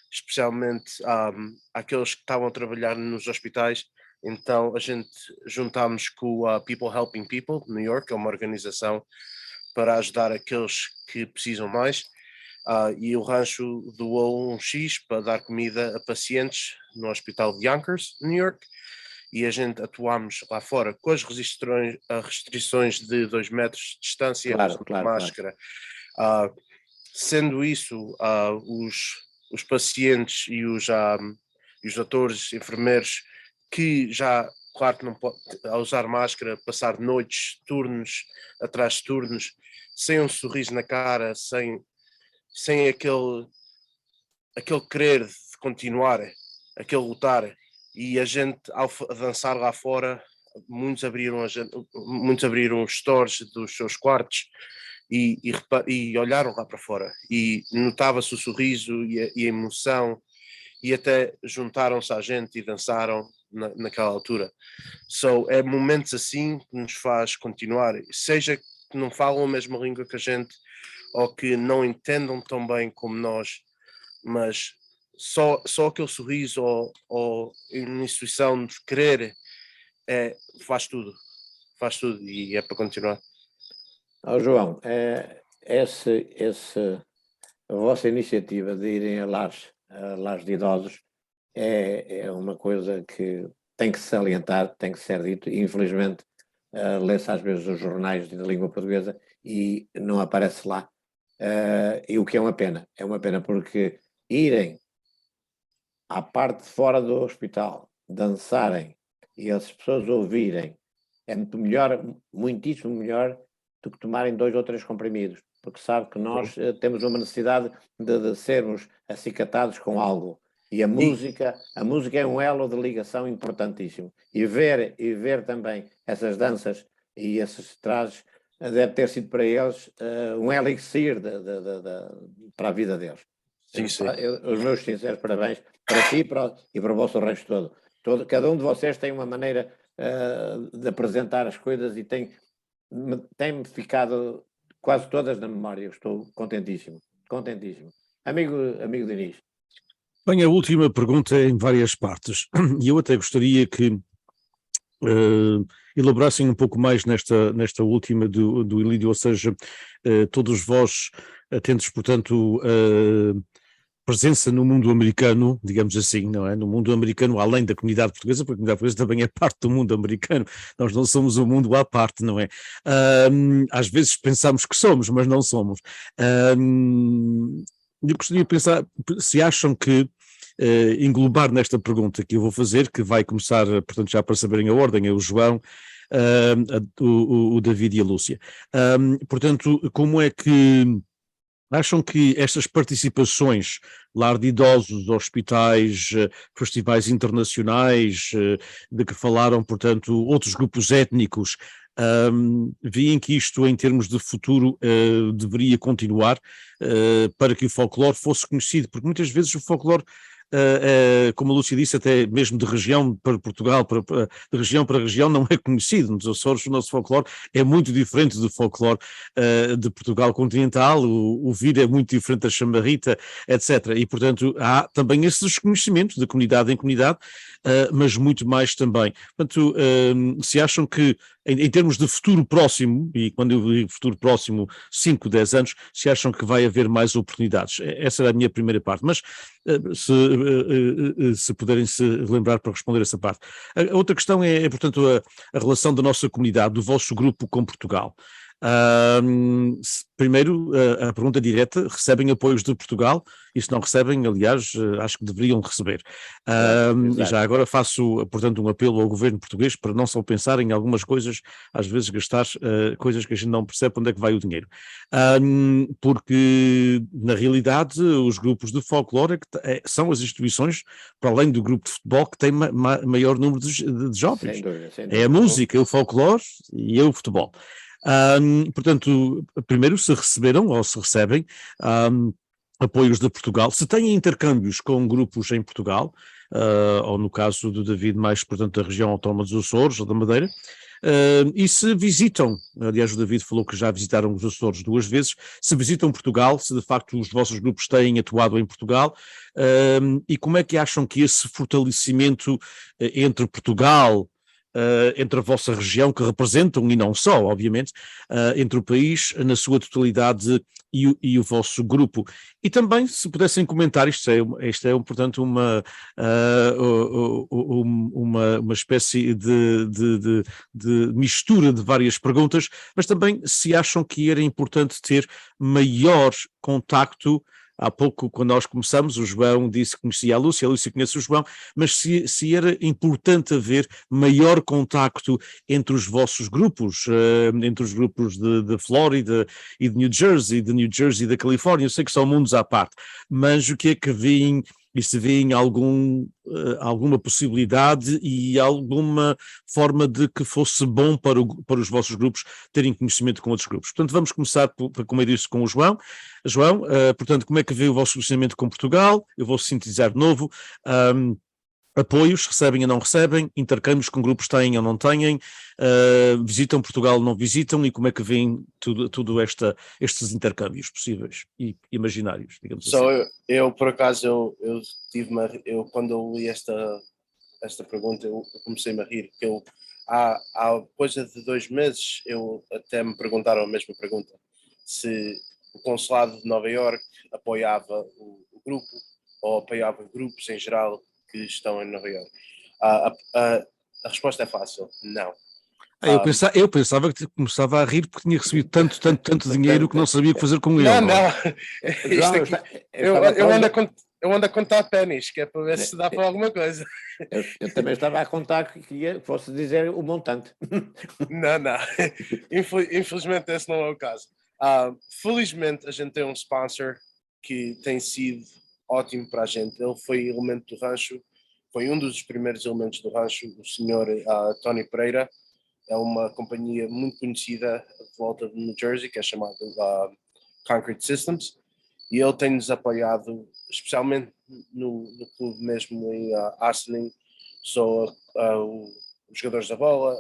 especialmente àqueles que estavam a trabalhar nos hospitais, Então a gente juntámos com a People Helping People, New York, é uma organização para ajudar aqueles que precisam mais. E o rancho doou um X para dar comida a pacientes no Hospital de Yonkers, New York, e a gente atuámos lá fora com as restrições de 2 metros de distância, Claro, claro, máscara. Sendo isso, os pacientes e os doutores, enfermeiros, que já, claro que não pode usar máscara, passar noites, turnos atrás de turnos, sem um sorriso na cara, sem aquele querer de continuar, aquele lutar. E a gente, ao dançar lá fora, muitos abriram os stores dos seus quartos e olharam lá para fora. E notava-se o sorriso e a emoção, e até juntaram-se à gente e dançaram naquela altura. É momentos assim que nos faz continuar, seja que não falam a mesma língua que a gente, ou que não entendam tão bem como nós, mas só aquele sorriso ou uma instituição de querer faz tudo e é para continuar. João, a vossa iniciativa de irem a lares de idosos é uma coisa que tem que se salientar, tem que ser dito, e infelizmente lê-se às vezes os jornais de língua portuguesa e não aparece lá, e o que é uma pena porque irem à parte de fora do hospital, dançarem e as pessoas ouvirem é muito melhor, muitíssimo melhor do que tomarem 2 ou 3 comprimidos, porque sabe que nós temos uma necessidade de sermos acicatados com algo. E a música é um elo de ligação importantíssimo. E ver também essas danças e esses trajes deve ter sido para eles um elixir para a vida deles. Sim. Os meus sinceros parabéns para si e para o vosso resto todo. Cada um de vocês tem uma maneira de apresentar as coisas e tem-me ficado quase todas na memória. Estou contentíssimo. Amigo Diniz. Bem, a última pergunta é em várias partes, e eu até gostaria que elaborassem um pouco mais nesta última do Ilídio, ou seja, todos vós tendes, portanto, presença no mundo americano, digamos assim, não é? No mundo americano, além da comunidade portuguesa, porque a comunidade portuguesa também é parte do mundo americano, nós não somos um mundo à parte, não é? Às vezes pensamos que somos, mas não somos. Eu gostaria de pensar, se acham que englobar nesta pergunta que eu vou fazer, que vai começar, portanto, já para saberem a ordem, é o João, o David e a Lúcia. Portanto, como é que acham que estas participações, lar de idosos, hospitais, festivais internacionais, de que falaram, portanto, outros grupos étnicos, veem que isto, em termos de futuro, deveria continuar para que o folclore fosse conhecido, porque muitas vezes o folclore, como a Lúcia disse, até mesmo de região para Portugal, de região para região, não é conhecido. Nos Açores o nosso folclore é muito diferente do folclore de Portugal continental, o Vira é muito diferente da Chamarrita, etc. E, portanto, há também esse desconhecimento de comunidade em comunidade, mas muito mais também. Portanto, se acham que, em termos de futuro próximo, e quando eu digo futuro próximo, 5, 10 anos, se acham que vai haver mais oportunidades? Essa era a minha primeira parte, mas se puderem se lembrar para responder essa parte. A outra questão portanto, a relação da nossa comunidade, do vosso grupo com Portugal. Primeiro, a pergunta direta: recebem apoios de Portugal? E se não recebem, aliás, acho que deveriam receber. E já agora faço, portanto, um apelo ao governo português para não só pensar em algumas coisas, às vezes gastar coisas que a gente não percebe onde é que vai o dinheiro. Porque, na realidade, os grupos de folclore são as instituições, para além do grupo de futebol, que têm maior número de jovens. Sem dúvida. É a música, o folclore e o futebol. Portanto, primeiro, se receberam ou se recebem apoios de Portugal, se têm intercâmbios com grupos em Portugal, ou no caso do David, mais, portanto, da região autónoma dos Açores ou da Madeira, e se visitam, aliás o David falou que já visitaram os Açores 2 vezes, se visitam Portugal, se de facto os vossos grupos têm atuado em Portugal, e como é que acham que esse fortalecimento entre Portugal, entre a vossa região que representam, e não só, obviamente, entre o país na sua totalidade e o vosso grupo. E também, se pudessem comentar, isto é portanto, uma espécie de mistura de várias perguntas, mas também se acham que era importante ter maior contacto. Há pouco, quando nós começamos, o João disse que conhecia a Lúcia conhece o João, mas se era importante haver maior contacto entre os vossos grupos, entre os grupos de Flórida e de New Jersey e da Califórnia. Eu sei que são mundos à parte, mas o que é que veem, e se veem alguma possibilidade e alguma forma de que fosse bom para os vossos grupos terem conhecimento com outros grupos. Portanto, vamos começar, como eu disse, com o João. João, portanto, como é que vê o vosso relacionamento com Portugal? Eu vou sintetizar de novo. Apoios, recebem ou não recebem, intercâmbios com grupos têm ou não têm, visitam Portugal ou não visitam, e como é que veem tudo estes intercâmbios possíveis e imaginários, digamos assim. Eu por acaso, eu quando eu li esta pergunta, eu comecei-me a rir, porque há coisa de 2 meses, eu até me perguntaram a mesma pergunta, se o consulado de Nova Iorque apoiava o grupo, ou apoiava grupos em geral que estão em Nova Iorque. A resposta é fácil, não. Eu pensava que começava a rir porque tinha recebido tanto dinheiro que não sabia o que fazer com ele. Não. João, Eu ando a contar pennies, que é para ver se dá para alguma coisa. Eu também estava a contar que fosse dizer o montante. Não. Infelizmente esse não é o caso. Felizmente a gente tem um sponsor que tem sido ótimo para a gente. Ele foi elemento do rancho, foi um dos primeiros elementos do rancho, o senhor Tony Pereira. É uma companhia muito conhecida de volta de New Jersey, que é chamada Concrete Systems, e ele tem-nos apoiado, especialmente no clube mesmo em Arsening. São os jogadores da bola,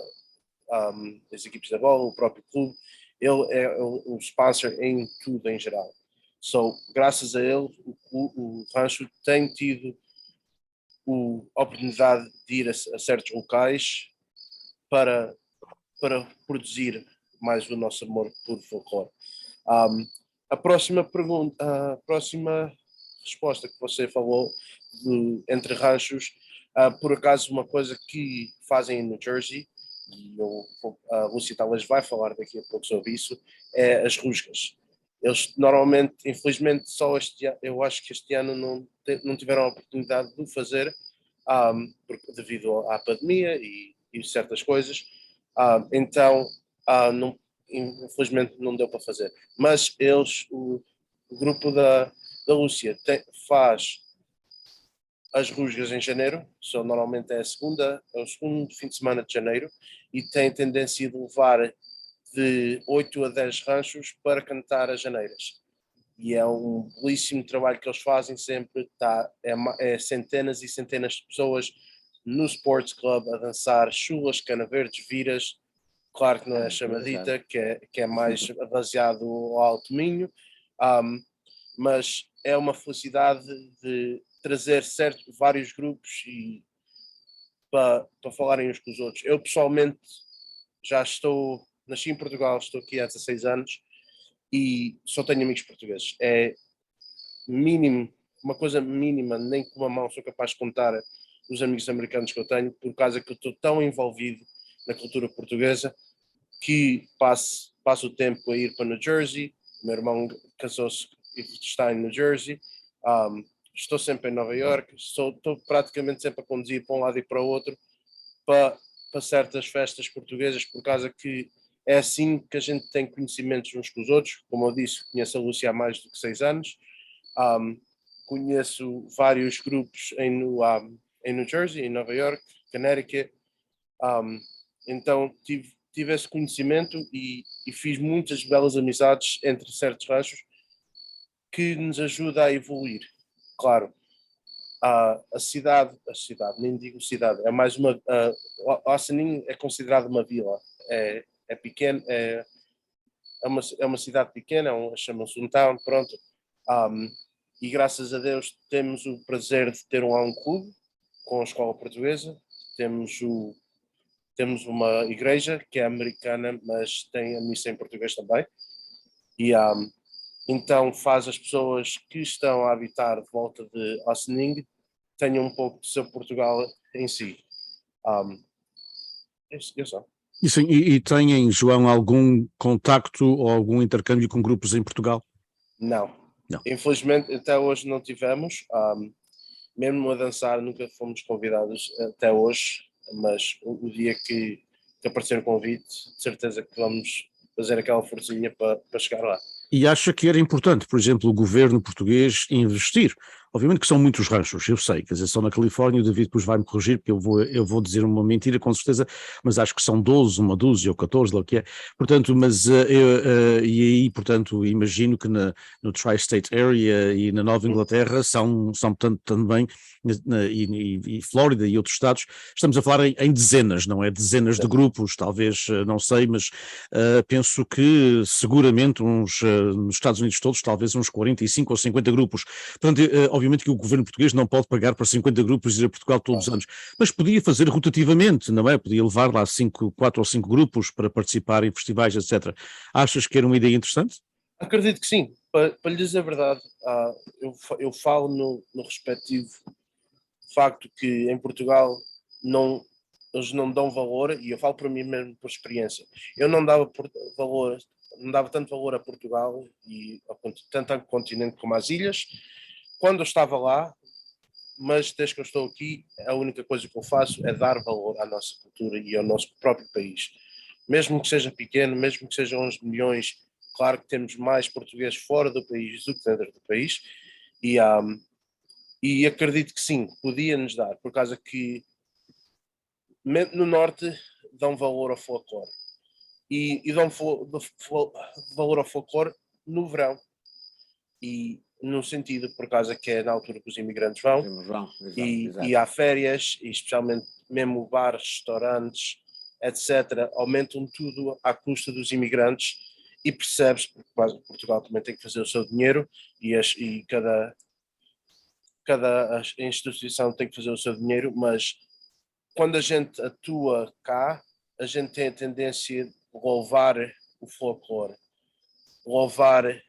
as equipes da bola, o próprio clube. Ele é um sponsor em tudo em geral. Graças a ele, o rancho tem tido a oportunidade de ir a certos locais para produzir mais o nosso amor por folclore. A próxima resposta que você falou entre ranchos, por acaso uma coisa que fazem em New Jersey, e a Lúcia talvez vai falar daqui a pouco sobre isso, é as rusgas. Eles normalmente, infelizmente, eu acho que este ano não tiveram a oportunidade de o fazer, devido à pandemia e certas coisas. Então, infelizmente não deu para fazer. Mas o grupo da Lúcia faz as rusgas em janeiro, normalmente é o segundo fim de semana de janeiro, e tem tendência de levar de 8 a 10 ranchos para cantar as janeiras. E é um belíssimo trabalho que eles fazem sempre, é centenas e centenas de pessoas no Sports Club a dançar chulas, canaverdes, viras. Claro que não é a chamadita, que é mais baseado ao Alto Minho, mas é uma felicidade de trazer vários grupos e para falarem uns com os outros. Eu pessoalmente nasci em Portugal, estou aqui há 16 anos e só tenho amigos portugueses. É mínimo, uma coisa mínima, nem com uma mão sou capaz de contar os amigos americanos que eu tenho, por causa que eu estou tão envolvido na cultura portuguesa que passo o tempo a ir para New Jersey. Meu irmão casou-se e está em New Jersey. Estou sempre em Nova Iorque. Estou praticamente sempre a conduzir para um lado e para o outro para certas festas portuguesas, por causa que é assim que a gente tem conhecimentos uns com os outros. Como eu disse, conheço a Lúcia há mais do que 6 anos. Conheço vários grupos em New Jersey, em Nova York, Connecticut. Então tive esse conhecimento e fiz muitas belas amizades entre certos ranchos que nos ajuda a evoluir. Claro, a cidade, nem digo cidade, é mais uma. Ossining é considerado uma vila, é pequeno, é uma cidade pequena, chama-se um town, pronto. E graças a Deus temos o prazer de ter lá um clube com a escola portuguesa, temos uma igreja que é americana, mas tem a missa em português também, e então faz as pessoas que estão a habitar de volta de Ossining tenham um pouco de seu Portugal em si. Eu só. E têm, João, algum contacto ou algum intercâmbio com grupos em Portugal? Não. Não. Infelizmente até hoje não tivemos, mesmo a dançar nunca fomos convidados até hoje, mas o dia que aparecer o convite, de certeza que vamos fazer aquela forcinha para chegar lá. E acha que era importante, por exemplo, o governo português investir? Obviamente que são muitos ranchos, eu sei, quer dizer, só na Califórnia, o David depois vai-me corrigir, porque eu vou dizer uma mentira com certeza, mas acho que são 12, uma dúzia ou 14, lá o que é. Portanto, e aí, portanto, imagino que no Tri-State Area e na Nova Inglaterra são portanto, também, e Flórida e outros estados, estamos a falar em dezenas, não é? Dezenas de grupos, talvez, não sei, mas penso que seguramente nos Estados Unidos todos, talvez uns 45 ou 50 grupos. Portanto, obviamente que o governo português não pode pagar para 50 grupos e ir a Portugal todos os anos, mas podia fazer rotativamente, não é? Podia levar lá 4 ou 5 grupos para participar em festivais, etc. Achas que era uma ideia interessante? Acredito que sim. Para lhe dizer a verdade, eu falo no respectivo facto que em Portugal eles não dão valor, e eu falo para mim mesmo por experiência. Eu não dava tanto valor a Portugal, e tanto ao continente como às ilhas, quando eu estava lá, mas desde que eu estou aqui, a única coisa que eu faço é dar valor à nossa cultura e ao nosso próprio país. Mesmo que seja pequeno, mesmo que sejam 11 milhões, claro que temos mais portugueses fora do país do que dentro do país, e acredito que sim, podia-nos dar, por causa que no norte dão valor ao folclore, e dão valor ao folclore no verão, e no sentido, por causa que é na altura que os imigrantes vão, e há férias, e especialmente mesmo bares, restaurantes, etc., aumentam tudo à custa dos imigrantes, e percebes, porque Portugal também tem que fazer o seu dinheiro, e cada instituição tem que fazer o seu dinheiro, mas quando a gente atua cá, a gente tem a tendência de louvar o folclore, louvar,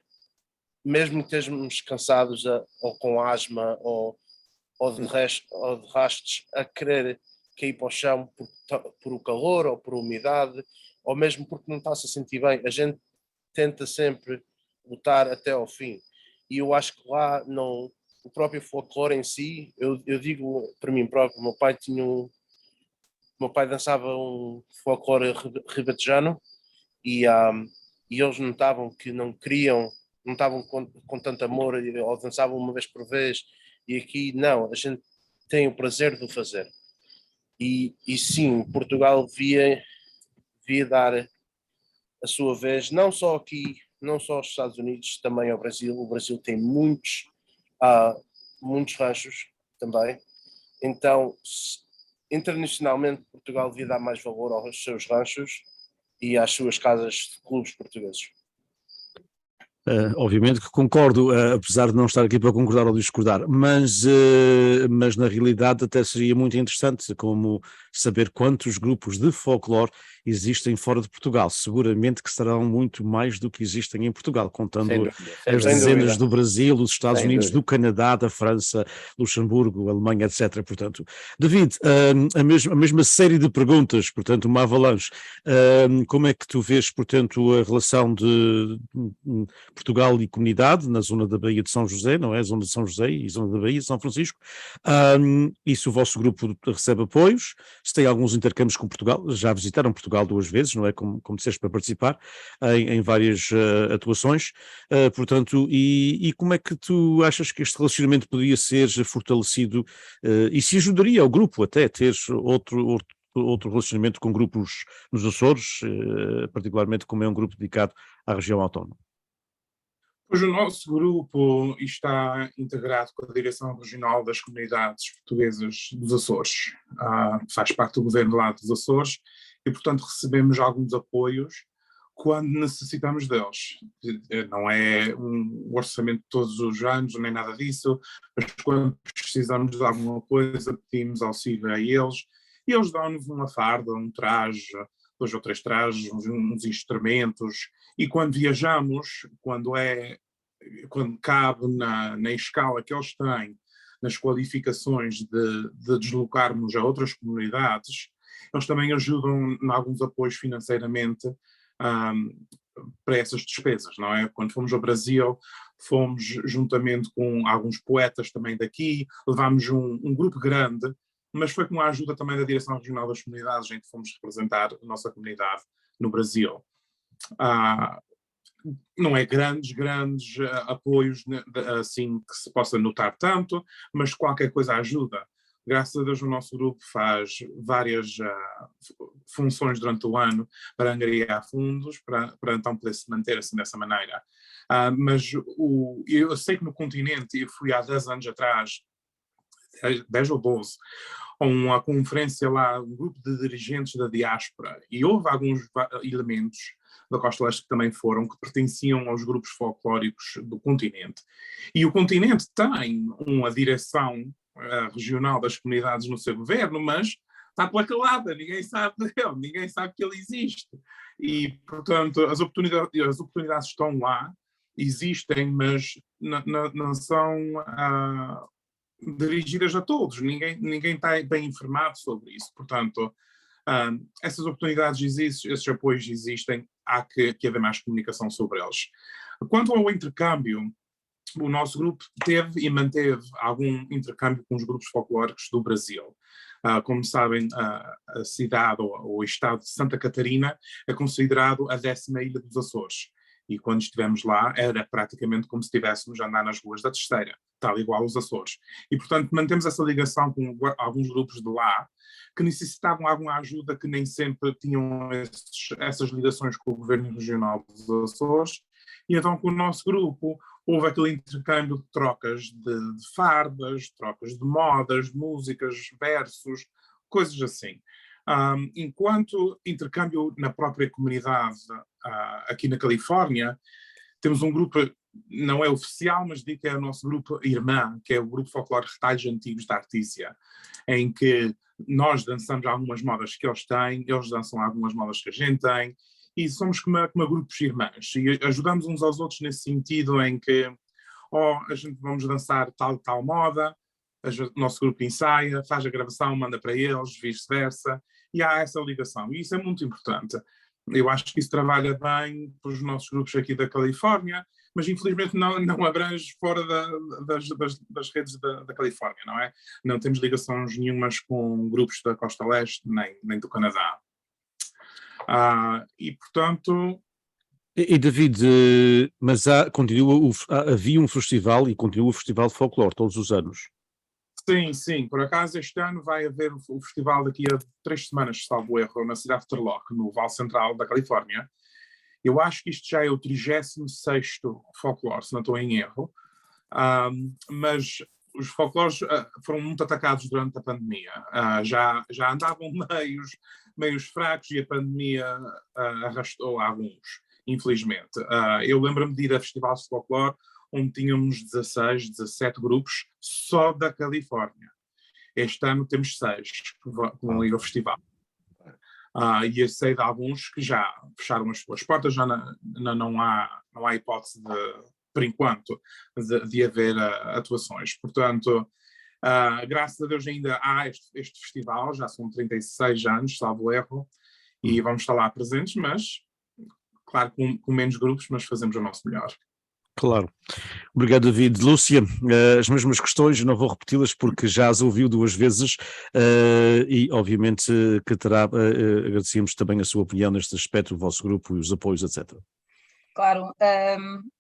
mesmo que estejamos cansados ou com asma ou de rastos, a querer cair para o chão por o calor ou por umidade, ou mesmo porque não está-se a sentir bem, a gente tenta sempre lutar até ao fim. E eu acho que lá não, o próprio folclore em si, eu digo para mim próprio, meu pai dançava um folclore ribatejano, e eles notavam que não estavam com tanto amor, ou dançavam uma vez por vez, e aqui não, a gente tem o prazer de o fazer. E sim, Portugal devia dar a sua vez, não só aqui, não só aos Estados Unidos, também ao Brasil. O Brasil tem muitos ranchos também, então internacionalmente Portugal devia dar mais valor aos seus ranchos e às suas casas de clubes portugueses. Obviamente que concordo, apesar de não estar aqui para concordar ou discordar, mas na realidade até seria muito interessante como saber quantos grupos de folclore existem fora de Portugal. Seguramente que serão muito mais do que existem em Portugal, contando as dezenas do Brasil, dos Estados Unidos, do Canadá, da França, Luxemburgo, Alemanha, etc. Portanto, David, a mesma série de perguntas, portanto, uma avalanche. Como é que tu vês, portanto, a relação de Portugal e comunidade na zona da Baía de São José, não é? Zona de São José e zona da Baía de São Francisco, e se o vosso grupo recebe apoios, se tem alguns intercâmbios com Portugal, já visitaram Portugal 2 vezes, não é? Como disseste, para participar em várias atuações, portanto, e como é que tu achas que este relacionamento poderia ser fortalecido, e se ajudaria ao grupo até a ter outro relacionamento com grupos nos Açores, particularmente como é um grupo dedicado à região autónoma? Pois o nosso grupo está integrado com a Direção Regional das Comunidades Portuguesas dos Açores. Faz parte do governo lá dos Açores e, portanto, recebemos alguns apoios quando necessitamos deles. Não é um orçamento todos os anos, nem nada disso, mas quando precisamos de alguma coisa, pedimos auxílio a eles e eles dão-nos uma farda, um traje, 2 ou 3 trajes, uns instrumentos, e quando viajamos, quando cabe na escala que eles têm, nas qualificações de deslocarmos a outras comunidades, eles também ajudam em alguns apoios financeiramente para essas despesas, não é? Quando fomos ao Brasil, fomos juntamente com alguns poetas também daqui, levámos um grupo grande, mas foi com a ajuda também da Direção Regional das Comunidades em que fomos representar a nossa comunidade no Brasil. Não é grandes apoios assim que se possa notar tanto, mas qualquer coisa ajuda. Graças a Deus o nosso grupo faz várias funções durante o ano para angariar fundos, para então poder se manter assim dessa maneira. Mas eu sei que no continente, eu fui há 10 anos atrás, 10 ou 12, a uma conferência lá, um grupo de dirigentes da diáspora, e houve alguns elementos da Costa Leste que também foram, que pertenciam aos grupos folclóricos do continente. E o continente tem uma direção regional das comunidades no seu governo, mas está pela calada, ninguém sabe dele, ninguém sabe que ele existe. E, portanto, as oportunidades estão lá, existem, mas não são dirigidas a todos, ninguém está bem informado sobre isso. Portanto, essas oportunidades existem, esses apoios existem, há que haver mais comunicação sobre eles. Quanto ao intercâmbio, o nosso grupo teve e manteve algum intercâmbio com os grupos folclóricos do Brasil. Como sabem, a cidade ou o estado de Santa Catarina é considerado a 10ª ilha dos Açores. E quando estivemos lá, era praticamente como se estivéssemos a andar nas ruas da terceira, tal igual aos Açores. E, portanto, mantemos essa ligação com alguns grupos de lá, que necessitavam alguma ajuda, que nem sempre tinham essas ligações com o governo regional dos Açores. E então, com o nosso grupo, houve aquele intercâmbio de trocas de fardas, trocas de modas, músicas, versos, coisas assim. Enquanto intercâmbio na própria comunidade aqui na Califórnia, temos um grupo, não é oficial, mas digo que é o nosso grupo irmã, que é o grupo folclore Retalhos Antigos da Artícia, em que nós dançamos algumas modas que eles têm, eles dançam algumas modas que a gente tem, e somos como grupos irmãs, e ajudamos uns aos outros nesse sentido em que a gente vamos dançar tal moda, o nosso grupo ensaia, faz a gravação, manda para eles, vice-versa, e há essa ligação, e isso é muito importante. Eu acho que isso trabalha bem para os nossos grupos aqui da Califórnia, mas infelizmente não abrange fora das redes da Califórnia, não é? Não temos ligações nenhumas com grupos da Costa Leste, nem do Canadá. E, portanto... E David, mas havia um festival e continua o Festival de Folclore todos os anos? Sim. Por acaso este ano vai haver o festival daqui a 3 semanas, salvo erro, na cidade de Turlock, no Vale Central da Califórnia. Eu acho que isto já é o 36º folclore, se não estou em erro. Mas os folclores foram muito atacados durante a pandemia. Já andavam meios fracos e a pandemia arrastou alguns, infelizmente. Eu lembro-me de ir a festivais de folclore onde tínhamos 16, 17 grupos só da Califórnia. Este ano temos 6 que vão ir ao festival. E eu sei de alguns que já fecharam as suas portas, já não há hipótese, por enquanto, de haver atuações. Portanto, graças a Deus ainda há este festival, já são 36 anos, salvo erro, e vamos estar lá presentes, mas, claro, com menos grupos, mas fazemos o nosso melhor. Claro. Obrigado, David. Lúcia, as mesmas questões, não vou repeti-las porque já as ouviu 2 vezes e obviamente que agradecemos também a sua opinião neste aspecto, o vosso grupo e os apoios, etc. Claro.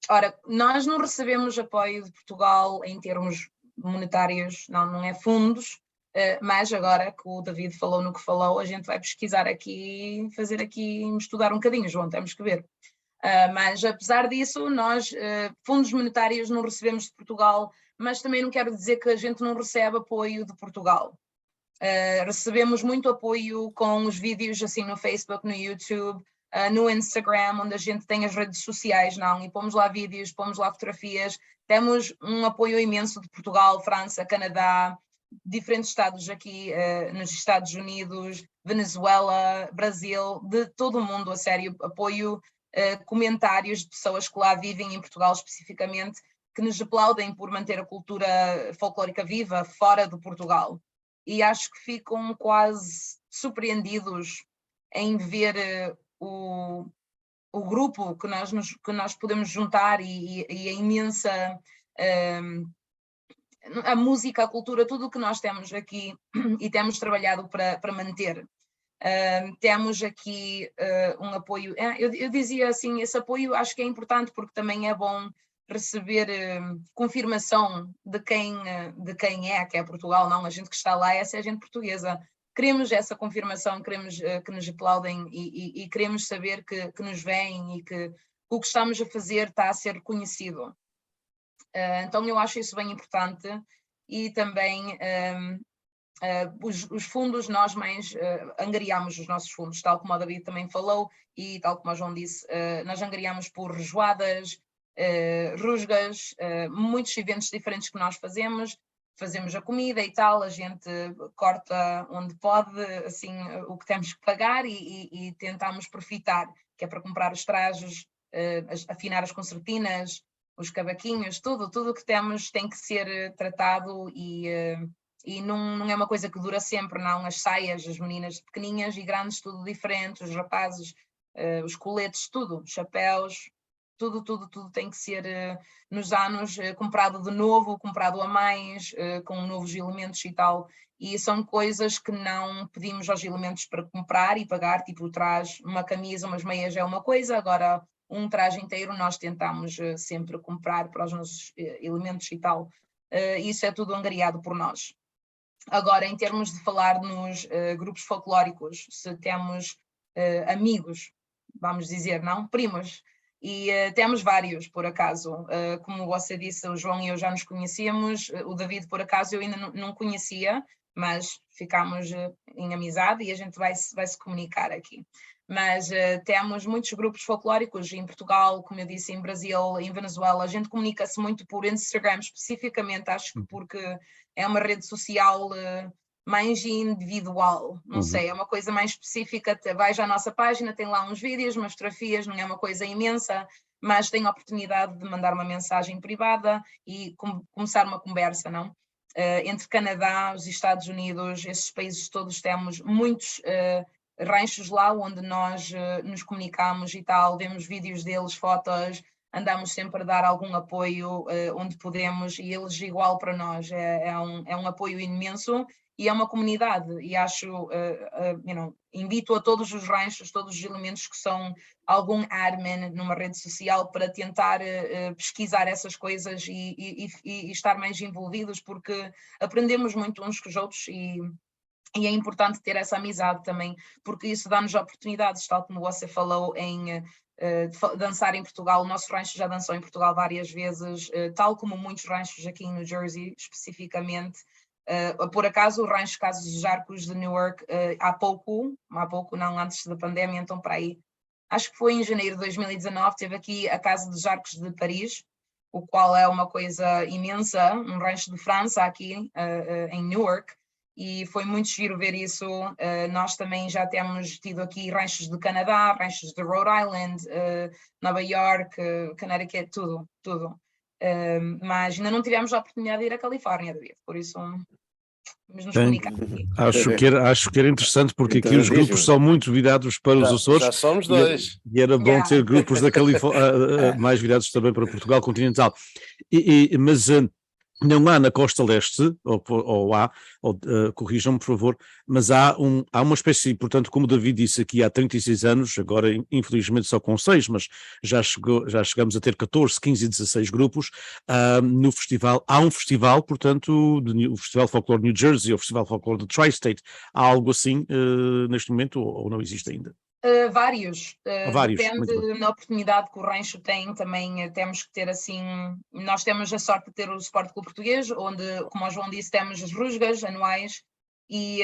Ora, nós não recebemos apoio de Portugal em termos monetários, não é fundos, mas agora que o David falou no que falou, a gente vai pesquisar aqui, estudar um bocadinho, João, temos que ver. Mas apesar disso, nós fundos monetários não recebemos de Portugal, mas também não quero dizer que a gente não recebe apoio de Portugal. Recebemos muito apoio com os vídeos assim no Facebook, no YouTube, no Instagram, onde a gente tem as redes sociais, não? E pomos lá vídeos, pomos lá fotografias. Temos um apoio imenso de Portugal, França, Canadá, diferentes estados aqui nos Estados Unidos, Venezuela, Brasil, de todo o mundo, a sério, apoio, comentários de pessoas que lá vivem em Portugal especificamente, que nos aplaudem por manter a cultura folclórica viva fora de Portugal. E acho que ficam quase surpreendidos em ver o grupo que nós podemos juntar e a imensa a música, a cultura, tudo o que nós temos aqui e temos trabalhado para manter. Temos aqui um apoio, eu dizia assim, esse apoio acho que é importante porque também é bom receber confirmação de quem é, que é Portugal, não, a gente que está lá, essa é a gente portuguesa. Queremos essa confirmação, queremos que nos aplaudem e queremos saber que nos veem e que o que estamos a fazer está a ser reconhecido. Então eu acho isso bem importante e também os fundos, nós mais angariamos os nossos fundos, tal como a David também falou e tal como a João disse, nós angariamos por rejoadas, rusgas, muitos eventos diferentes que nós fazemos a comida e tal, a gente corta onde pode, assim, o que temos que pagar e tentamos profitar, que é para comprar os trajes, afinar as concertinas, os cavaquinhos, tudo o que temos tem que ser tratado e não é uma coisa que dura sempre, não, as saias, as meninas pequeninhas e grandes, tudo diferente, os rapazes, os coletes, tudo, chapéus, tudo tem que ser nos anos comprado de novo, comprado a mais, com novos elementos e tal, e são coisas que não pedimos aos elementos para comprar e pagar, tipo o traje, uma camisa, umas meias é uma coisa, agora um traje inteiro nós tentamos sempre comprar para os nossos elementos e tal, isso é tudo angariado por nós. Agora, em termos de falar nos grupos folclóricos, se temos amigos, vamos dizer, não? Primos, e temos vários, por acaso, como você disse, o João e eu já nos conhecíamos, o David, por acaso, eu ainda não conhecia, mas ficámos em amizade e a gente vai se comunicar aqui. Mas temos muitos grupos folclóricos em Portugal, como eu disse, em Brasil, em Venezuela, a gente comunica-se muito por Instagram, especificamente, acho que porque é uma rede social mais individual, não sei, é uma coisa mais específica, vais à nossa página, tem lá uns vídeos, umas fotografias, não é uma coisa imensa, mas tem a oportunidade de mandar uma mensagem privada e começar uma conversa, não? Entre Canadá, os Estados Unidos, esses países todos temos muitos ranchos lá onde nós nos comunicamos e tal, vemos vídeos deles, fotos, andamos sempre a dar algum apoio onde podemos e eles igual para nós, é um apoio imenso e é uma comunidade e acho, invito a todos os ranchos, todos os elementos que são algum admin numa rede social para tentar pesquisar essas coisas e estar mais envolvidos porque aprendemos muito uns com os outros e é importante ter essa amizade também, porque isso dá-nos oportunidades, tal como você falou em dançar em Portugal. O nosso rancho já dançou em Portugal várias vezes, tal como muitos ranchos aqui em New Jersey, especificamente. Por acaso, o rancho Casos dos Arcos de Newark, há pouco não, antes da pandemia, então para aí, acho que foi em janeiro de 2019, teve aqui a Casa dos Arcos de Paris, o qual é uma coisa imensa, um rancho de França aqui em Newark, e foi muito giro ver isso. Nós também já temos tido aqui ranchos de Canadá, ranchos de Rhode Island, Nova York, Connecticut, tudo. Mas ainda não tivemos a oportunidade de ir à Califórnia, David, por isso vamos nos comunicar aqui. Acho que era interessante porque aqui os grupos são muito virados para os Açores. Já somos dois. E era bom ter grupos da Califórnia mais virados também para Portugal continental. Mas não há na costa leste, corrijam-me por favor, mas há uma espécie, portanto, como o David disse aqui há 36 anos, agora infelizmente só com 6, mas já chegamos a ter 14, 15 e 16 grupos no festival. Há um festival, portanto, o Festival Folclore New Jersey, o Festival Folclore do Tri-State, há algo assim neste momento ou não existe ainda? Vários, Vários, muito bem. depende da oportunidade que o rancho tem, também temos que ter assim, nós temos a sorte de ter o Sport Clube Português, onde, como o João disse, temos as rusgas anuais e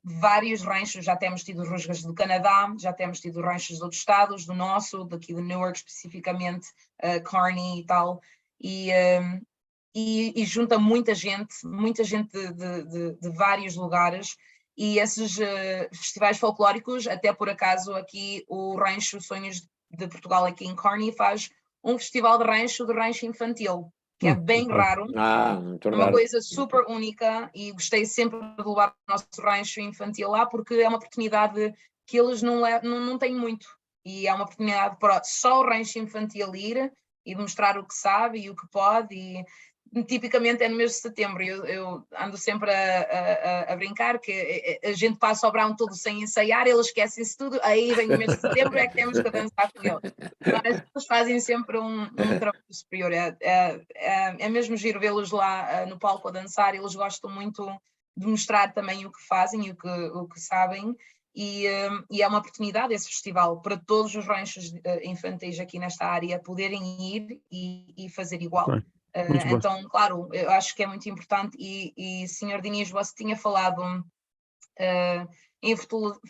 vários ranchos, já temos tido rusgas do Canadá, já temos tido ranchos de outros estados, do nosso, daqui de Newark especificamente, Kearney e tal, e junta muita gente de vários lugares. E esses festivais folclóricos, até por acaso aqui o Rancho Sonhos de Portugal aqui em Kearney faz um festival de rancho infantil, que é bem raro, muito uma raro. coisa super única, e gostei sempre de levar o nosso rancho infantil lá, porque é uma oportunidade que eles não têm muito, e é uma oportunidade para só o rancho infantil ir e mostrar o que sabe e o que pode, e tipicamente é no mês de setembro. Eu ando sempre a brincar que a gente passa o verão todo sem ensaiar, eles esquecem-se tudo, aí vem o mês de setembro, é que temos que dançar com eles. Mas eles fazem sempre um trabalho superior. É mesmo giro vê-los lá no palco a dançar, eles gostam muito de mostrar também o que fazem e o que sabem. E é uma oportunidade esse festival para todos os ranchos infantis aqui nesta área poderem ir e fazer igual. Muito bem. Então, claro, eu acho que é muito importante e Sr. Diniz, você tinha falado em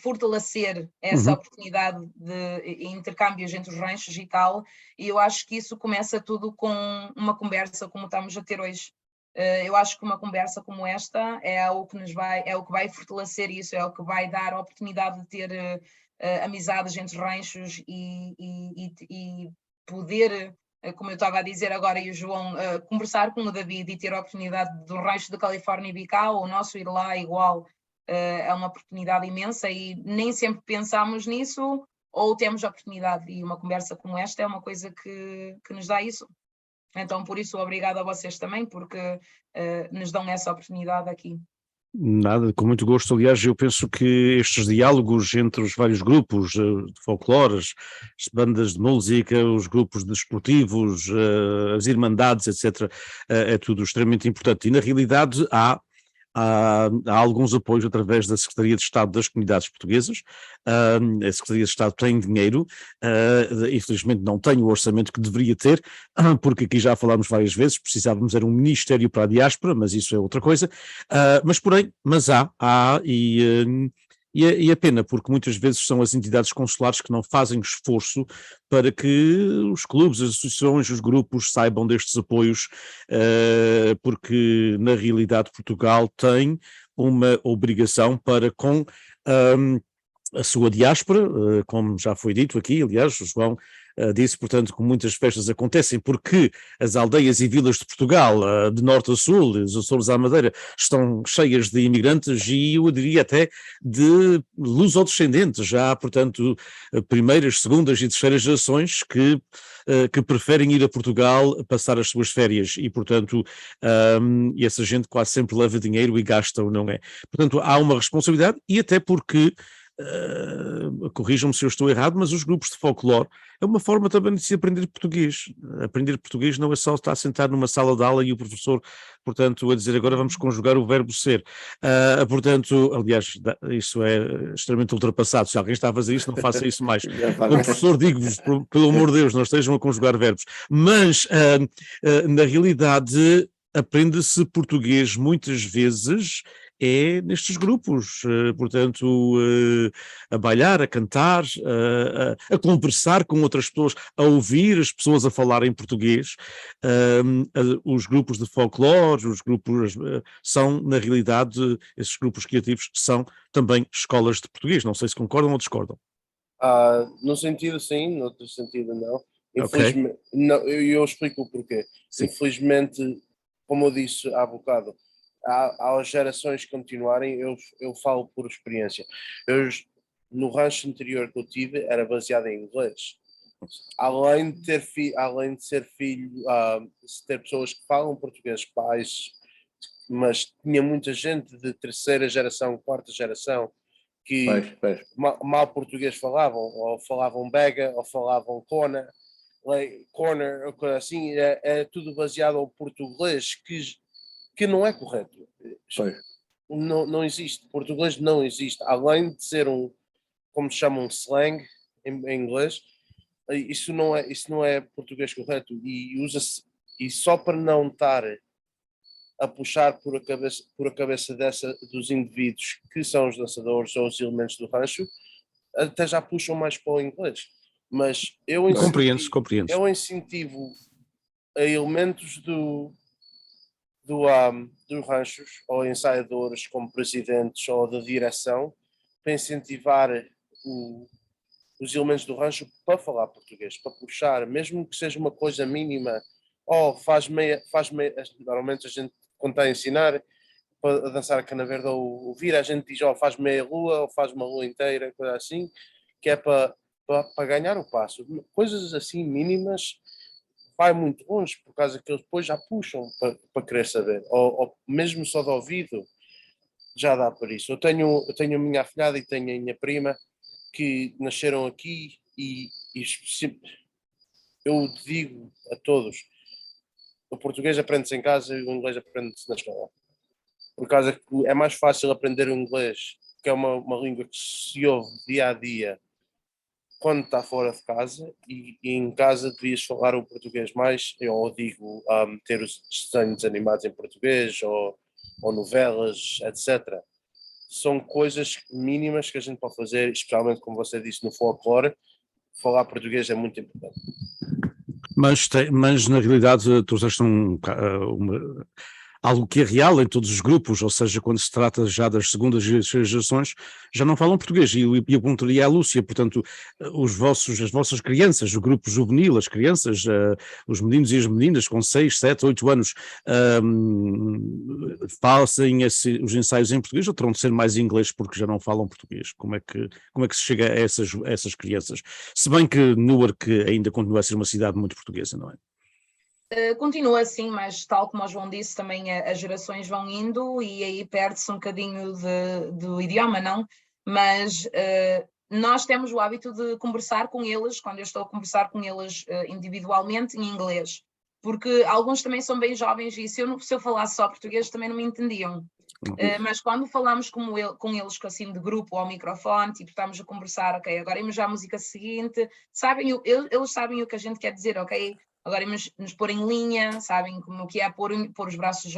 fortalecer essa oportunidade de intercâmbios entre os ranchos e tal, e eu acho que isso começa tudo com uma conversa como estamos a ter hoje. Eu acho que uma conversa como esta é o que vai fortalecer isso, é o que vai dar a oportunidade de ter amizades entre ranchos e poder, como eu estava a dizer agora, e o João, conversar com o David e ter a oportunidade do rancho da Califórnia e Bical, o nosso ir lá igual, é uma oportunidade imensa e nem sempre pensamos nisso ou temos a oportunidade, e uma conversa como esta é uma coisa que nos dá isso. Então, por isso, obrigado a vocês também, porque nos dão essa oportunidade aqui. Nada, com muito gosto. Aliás, eu penso que estes diálogos entre os vários grupos de folclores, as bandas de música, os grupos desportivos, as irmandades, etc., é tudo extremamente importante. E, na realidade, há alguns apoios através da Secretaria de Estado das Comunidades Portuguesas. A Secretaria de Estado tem dinheiro, infelizmente não tem o orçamento que deveria ter, porque aqui já falámos várias vezes, precisávamos era um Ministério para a Diáspora, mas isso é outra coisa. Mas há e é pena, porque muitas vezes são as entidades consulares que não fazem esforço para que os clubes, as associações, os grupos saibam destes apoios, porque na realidade Portugal tem uma obrigação para com a sua diáspora, como já foi dito aqui, aliás, o João disse, portanto, que muitas festas acontecem porque as aldeias e vilas de Portugal, de norte a sul, os Açores à Madeira, estão cheias de imigrantes e eu diria até de lusodescendentes, já, portanto, primeiras, segundas e terceiras gerações que preferem ir a Portugal passar as suas férias e, portanto, essa gente quase sempre leva dinheiro e gasta, não é? Portanto, há uma responsabilidade e até porque corrijam-me se eu estou errado, mas os grupos de folclore é uma forma também de se aprender português. Aprender português não é só estar sentado numa sala de aula e o professor, portanto, a dizer agora vamos conjugar o verbo ser. Portanto, aliás, isso é extremamente ultrapassado. Se alguém está a fazer isso, não faça isso mais. Como professor, digo-vos, pelo amor de Deus, não estejam a conjugar verbos. Mas, na realidade, aprende-se português muitas vezes é nestes grupos, portanto, a bailar, a cantar, a conversar com outras pessoas, a ouvir as pessoas a falar em português. Os grupos de folclore, os grupos são, na realidade, esses grupos criativos são também escolas de português. Não sei se concordam ou discordam. No sentido sim, no outro sentido não. Infelizmente, não, eu explico o porquê. Sim. Infelizmente, como eu disse há bocado, às gerações continuarem, eu falo por experiência. No rancho anterior que eu tive era baseado em inglês. Além de ser filho, de ter pessoas que falam português, pais, mas tinha muita gente de terceira geração, quarta geração, que mal português falavam, ou falavam bega, ou falavam corner, assim, é tudo baseado ao português que não é correto. Não existe, português não existe, além de ser como chamam slang em inglês, isso não é português correto, e usa-se, e só para não estar a puxar por a cabeça dos indivíduos que são os dançadores ou os elementos do rancho, até já puxam mais para o inglês. Mas eu Compreendo-se. incentivo a elementos dos ranchos, ou ensaiadores como presidentes ou da direção, para incentivar os elementos do rancho para falar português, para puxar, mesmo que seja uma coisa mínima, ou faz meia, normalmente a gente, quando está a ensinar a dançar a cana verde ou o vira, a gente diz, faz meia lua, ou faz uma lua inteira, coisa assim, que é para ganhar o passo. Coisas assim mínimas vai muito longe, por causa que eles depois já puxam para querer saber, ou mesmo só de ouvido já dá por isso. Eu tenho a minha afilhada e tenho a minha prima que nasceram aqui e eu digo a todos, o português aprende-se em casa e o inglês aprende-se na escola. Por causa que é mais fácil aprender o inglês, que é uma língua que se ouve dia a dia quando está fora de casa, e em casa devias falar o português mais. Eu digo ter os desenhos animados em português ou novelas, etc. São coisas mínimas que a gente pode fazer, especialmente como você disse no folclore. Falar português é muito importante. Mas na realidade tu usaste algo que é real em todos os grupos, ou seja, quando se trata já das segundas gerações, já não falam português, e eu perguntaria à Lúcia, portanto, as vossas crianças, o grupo juvenil, as crianças, os meninos e as meninas com 6, 7, 8 anos, fazem os ensaios em português, ou terão de ser mais em inglês porque já não falam português? Como é que se chega a essas crianças? Se bem que Newark ainda continua a ser uma cidade muito portuguesa, não é? Continua assim, mas tal como o João disse, também as gerações vão indo e aí perde-se um bocadinho do idioma, não? Mas nós temos o hábito de conversar com eles, quando eu estou a conversar com eles individualmente, em inglês, porque alguns também são bem jovens e se eu falasse só português também não me entendiam. Mas quando falamos com eles assim de grupo ao microfone, tipo, estamos a conversar, ok, agora iremos à música seguinte, eles sabem o que a gente quer dizer, ok? Agora iremos nos pôr em linha, sabem como que é pôr os braços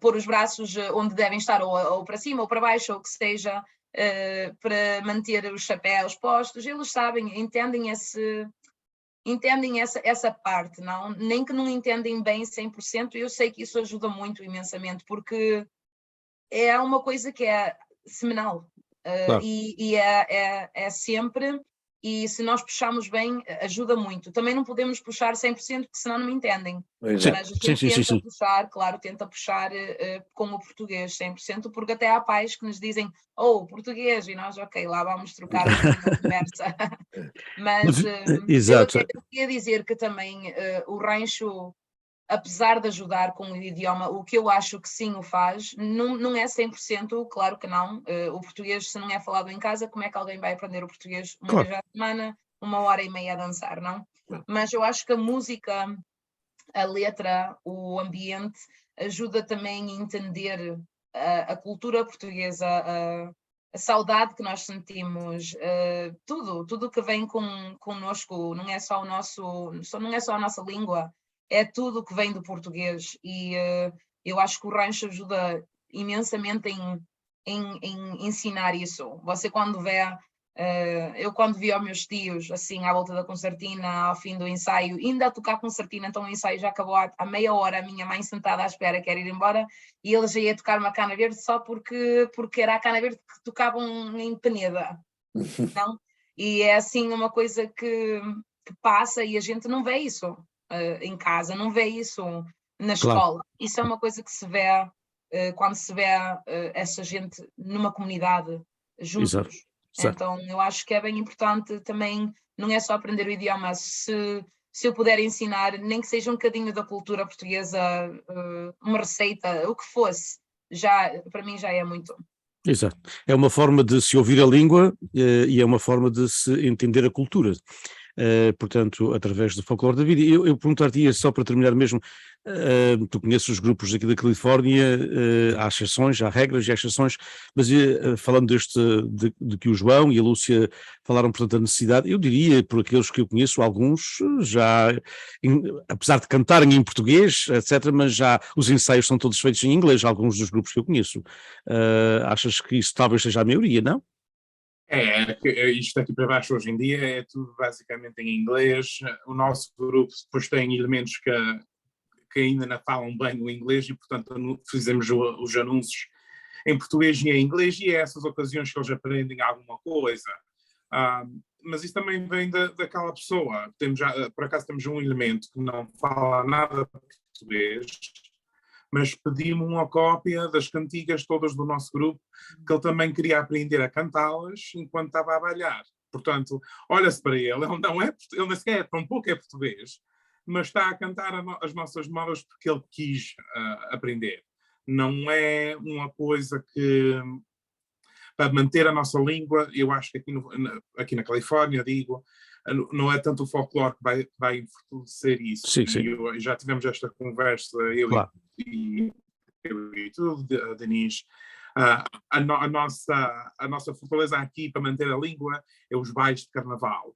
pôr os braços onde devem estar, ou para cima ou para baixo, ou o que seja, para manter os chapéus postos. Eles sabem, entendem essa parte, não? Nem que não entendem bem 100%, eu sei que isso ajuda muito imensamente, porque é uma coisa que é semanal, Claro. e é sempre, e se nós puxarmos bem, ajuda muito. Também não podemos puxar 100%, porque senão não me entendem. Sim, Mas a gente sim. tenta puxar com o português 100%, porque até há pais que nos dizem, português, e nós, ok, lá vamos trocar uma conversa. Mas Exato. eu queria dizer que também o rancho, apesar de ajudar com o idioma, o que eu acho que sim o faz, não é 100%, claro que não. O português, se não é falado em casa, como é que alguém vai aprender o português uma Claro. vez à semana, 1h30 a dançar, não? Mas eu acho que a música, a letra, o ambiente, ajuda também a entender a cultura portuguesa, a saudade que nós sentimos, tudo que vem connosco, não é só a nossa língua, é tudo que vem do português, e eu acho que o rancho ajuda imensamente em ensinar isso. Você quando vê, eu quando vi aos meus tios, assim, à volta da concertina, ao fim do ensaio, ainda a tocar concertina, então o ensaio já acabou há meia hora, a minha mãe sentada à espera, quer ir embora, e eles já iam tocar uma cana verde só porque era a cana verde que tocavam em Peneda, não? E é assim uma coisa que passa e a gente não vê isso em casa, não vê isso na escola. Isso é uma coisa que se vê quando se vê essa gente numa comunidade juntos. Exato. Então eu acho que é bem importante também, não é só aprender o idioma, se eu puder ensinar, nem que seja um bocadinho da cultura portuguesa, uma receita, o que fosse, para mim já é muito. Exato. É uma forma de se ouvir a língua e é uma forma de se entender a cultura. Portanto, através do folclore da vida. Eu perguntar-te, só para terminar mesmo, Tu conheces os grupos aqui da Califórnia, há exceções, há regras e há exceções, mas falando de que o João e a Lúcia falaram, portanto, da necessidade, eu diria, por aqueles que eu conheço, alguns já, apesar de cantarem em português, etc., mas já os ensaios são todos feitos em inglês, alguns dos grupos que eu conheço. Achas que isso talvez seja a maioria, não? Isto aqui para baixo hoje em dia é tudo basicamente em inglês. O nosso grupo depois tem elementos que ainda não falam bem o inglês e, portanto, fizemos os anúncios em português e em inglês, e é essas ocasiões que eles aprendem alguma coisa. Mas isso também vem daquela pessoa. Por acaso temos um elemento que não fala nada português, mas pedi-me uma cópia das cantigas todas do nosso grupo, que ele também queria aprender a cantá-las enquanto estava a balhar. Portanto, olha-se para ele nem sequer é tão pouco é português, mas está a cantar as nossas modas porque ele quis aprender. Não é uma coisa que, para manter a nossa língua, eu acho que aqui na Califórnia, digo, não é tanto o folclore que vai fortalecer isso. Sim, sim. E já tivemos esta conversa, Claro. e tu, Denise. A nossa fortaleza aqui para manter a língua é os bailes de carnaval,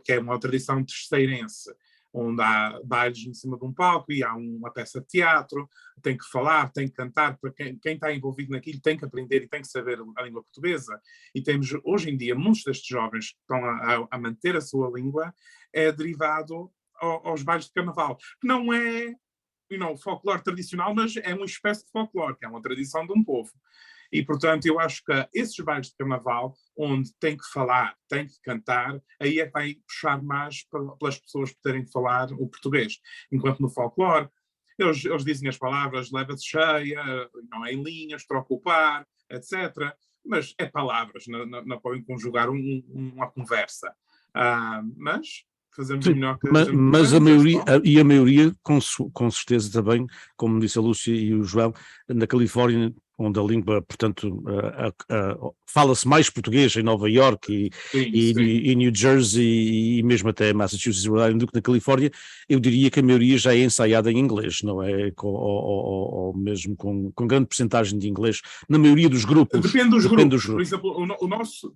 que é uma tradição terceirense, onde há bailes em cima de um palco e há uma peça de teatro, tem que falar, tem que cantar, para quem está envolvido naquilo tem que aprender e tem que saber a língua portuguesa. E temos, hoje em dia, muitos destes jovens que estão a manter a sua língua, é derivado aos bailes de carnaval, que não é folclore tradicional, mas é uma espécie de folclore, que é uma tradição de um povo. E, portanto, eu acho que esses bailes de carnaval, onde tem que falar, tem que cantar, aí é que vai puxar mais pelas pessoas poderem falar o português. Enquanto no folclore, eles dizem as palavras, leva-se cheia, não é em linhas, troca o par, etc. Mas é palavras, não podem conjugar uma conversa. Mas fazemos o melhor que a gente mas a podemos, maioria, com certeza também, como disse a Lúcia e o João, na Califórnia, onde a língua, portanto, fala-se mais português em Nova York e New Jersey e mesmo até Massachusetts e Rhode Island do que na Califórnia, eu diria que a maioria já é ensaiada em inglês, não é? Ou mesmo com grande percentagem de inglês, na maioria dos grupos. Depende dos grupos. Por exemplo, o nosso...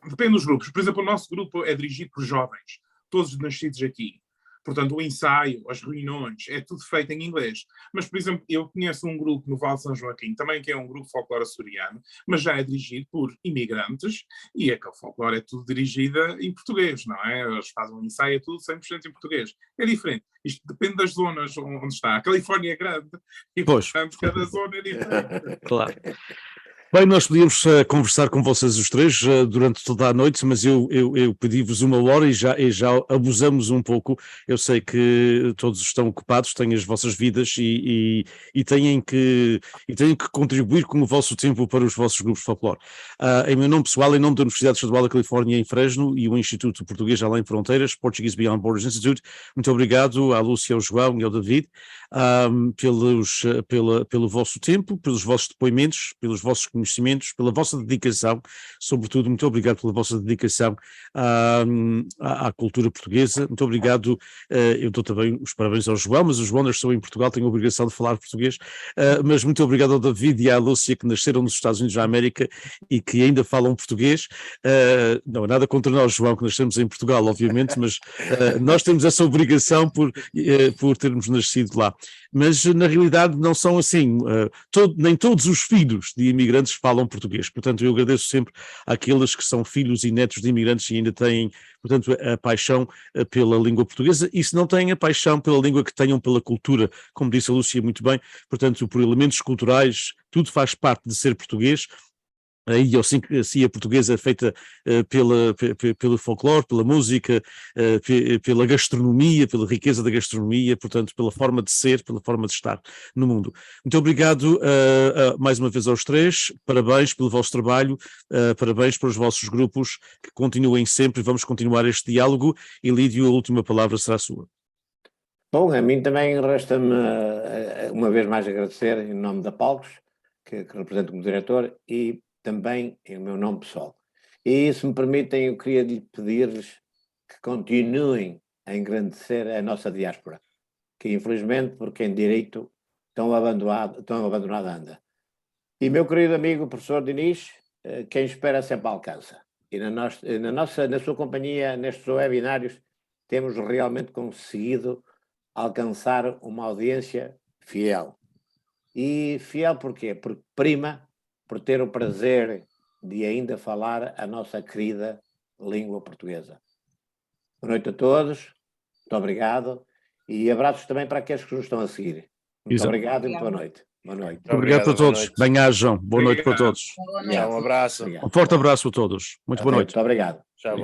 Depende dos grupos. Por exemplo, o nosso grupo é dirigido por jovens, todos nascidos aqui. Portanto, o ensaio, as reuniões, é tudo feito em inglês. Mas, por exemplo, eu conheço um grupo no Val São Joaquim, também que é um grupo folclore açoriano, mas já é dirigido por imigrantes, e aquele folclore é tudo dirigido em português, não é? Eles fazem um ensaio, é tudo 100% em português. É diferente. Isto depende das zonas onde está. A Califórnia é grande, e, portanto, cada zona é diferente. Claro. Bem, nós podíamos conversar com vocês os três durante toda a noite, mas eu pedi-vos 1 hora e já abusamos um pouco. Eu sei que todos estão ocupados, têm as vossas vidas e têm que contribuir com o vosso tempo para os vossos grupos de folclore. Em meu nome pessoal, em nome da Universidade Estadual da Califórnia em Fresno e o Instituto Português Além Fronteiras, Portuguese Beyond Borders Institute, muito obrigado à Lúcia, ao João e ao David pelo vosso tempo, pelos vossos depoimentos, pelos vossos conhecimentos, pela vossa dedicação, sobretudo, muito obrigado pela vossa dedicação à cultura portuguesa, muito obrigado, eu dou também os parabéns ao João, mas o João nasceu em Portugal, tem a obrigação de falar português, mas muito obrigado ao David e à Lúcia que nasceram nos Estados Unidos da América e que ainda falam português, não há nada contra nós, João, que nascemos em Portugal, obviamente, mas nós temos essa obrigação por termos nascido lá. Mas na realidade não são assim, nem todos os filhos de imigrantes falam português, portanto eu agradeço sempre àqueles que são filhos e netos de imigrantes e ainda têm, portanto, a paixão pela língua portuguesa, e se não têm a paixão pela língua, que tenham pela cultura, como disse a Lúcia muito bem, portanto por elementos culturais, tudo faz parte de ser português. A idiosincrasia portuguesa é feita pelo folclore, pela música, pela gastronomia, pela riqueza da gastronomia, portanto, pela forma de ser, pela forma de estar no mundo. Muito obrigado mais uma vez aos três, parabéns pelo vosso trabalho, parabéns para os vossos grupos, que continuem sempre, vamos continuar este diálogo, e Lídio, a última palavra será sua. Bom, a mim também resta-me uma vez mais agradecer em nome da Palcos, que represento como diretor, e também em meu nome pessoal. E se me permitem, eu queria pedir-lhes que continuem a engrandecer a nossa diáspora, que infelizmente, por quem direito, tão abandonada anda. E meu querido amigo professor Diniz, quem espera sempre alcança. E na sua companhia, nestes webinários, temos realmente conseguido alcançar uma audiência fiel. E fiel porquê? Porque prima por ter o prazer de ainda falar a nossa querida língua portuguesa. Boa noite a todos, muito obrigado, e abraços também para aqueles que nos estão a seguir. Muito Exato. obrigado e muito boa noite. Boa noite. Obrigado para boa todos. noite. Bem-ajam. Boa noite para Obrigado. todos. Boa Tchau, um noite. abraço. Obrigado. Um forte abraço a todos. Muito boa noite. Muito obrigado. Tchau,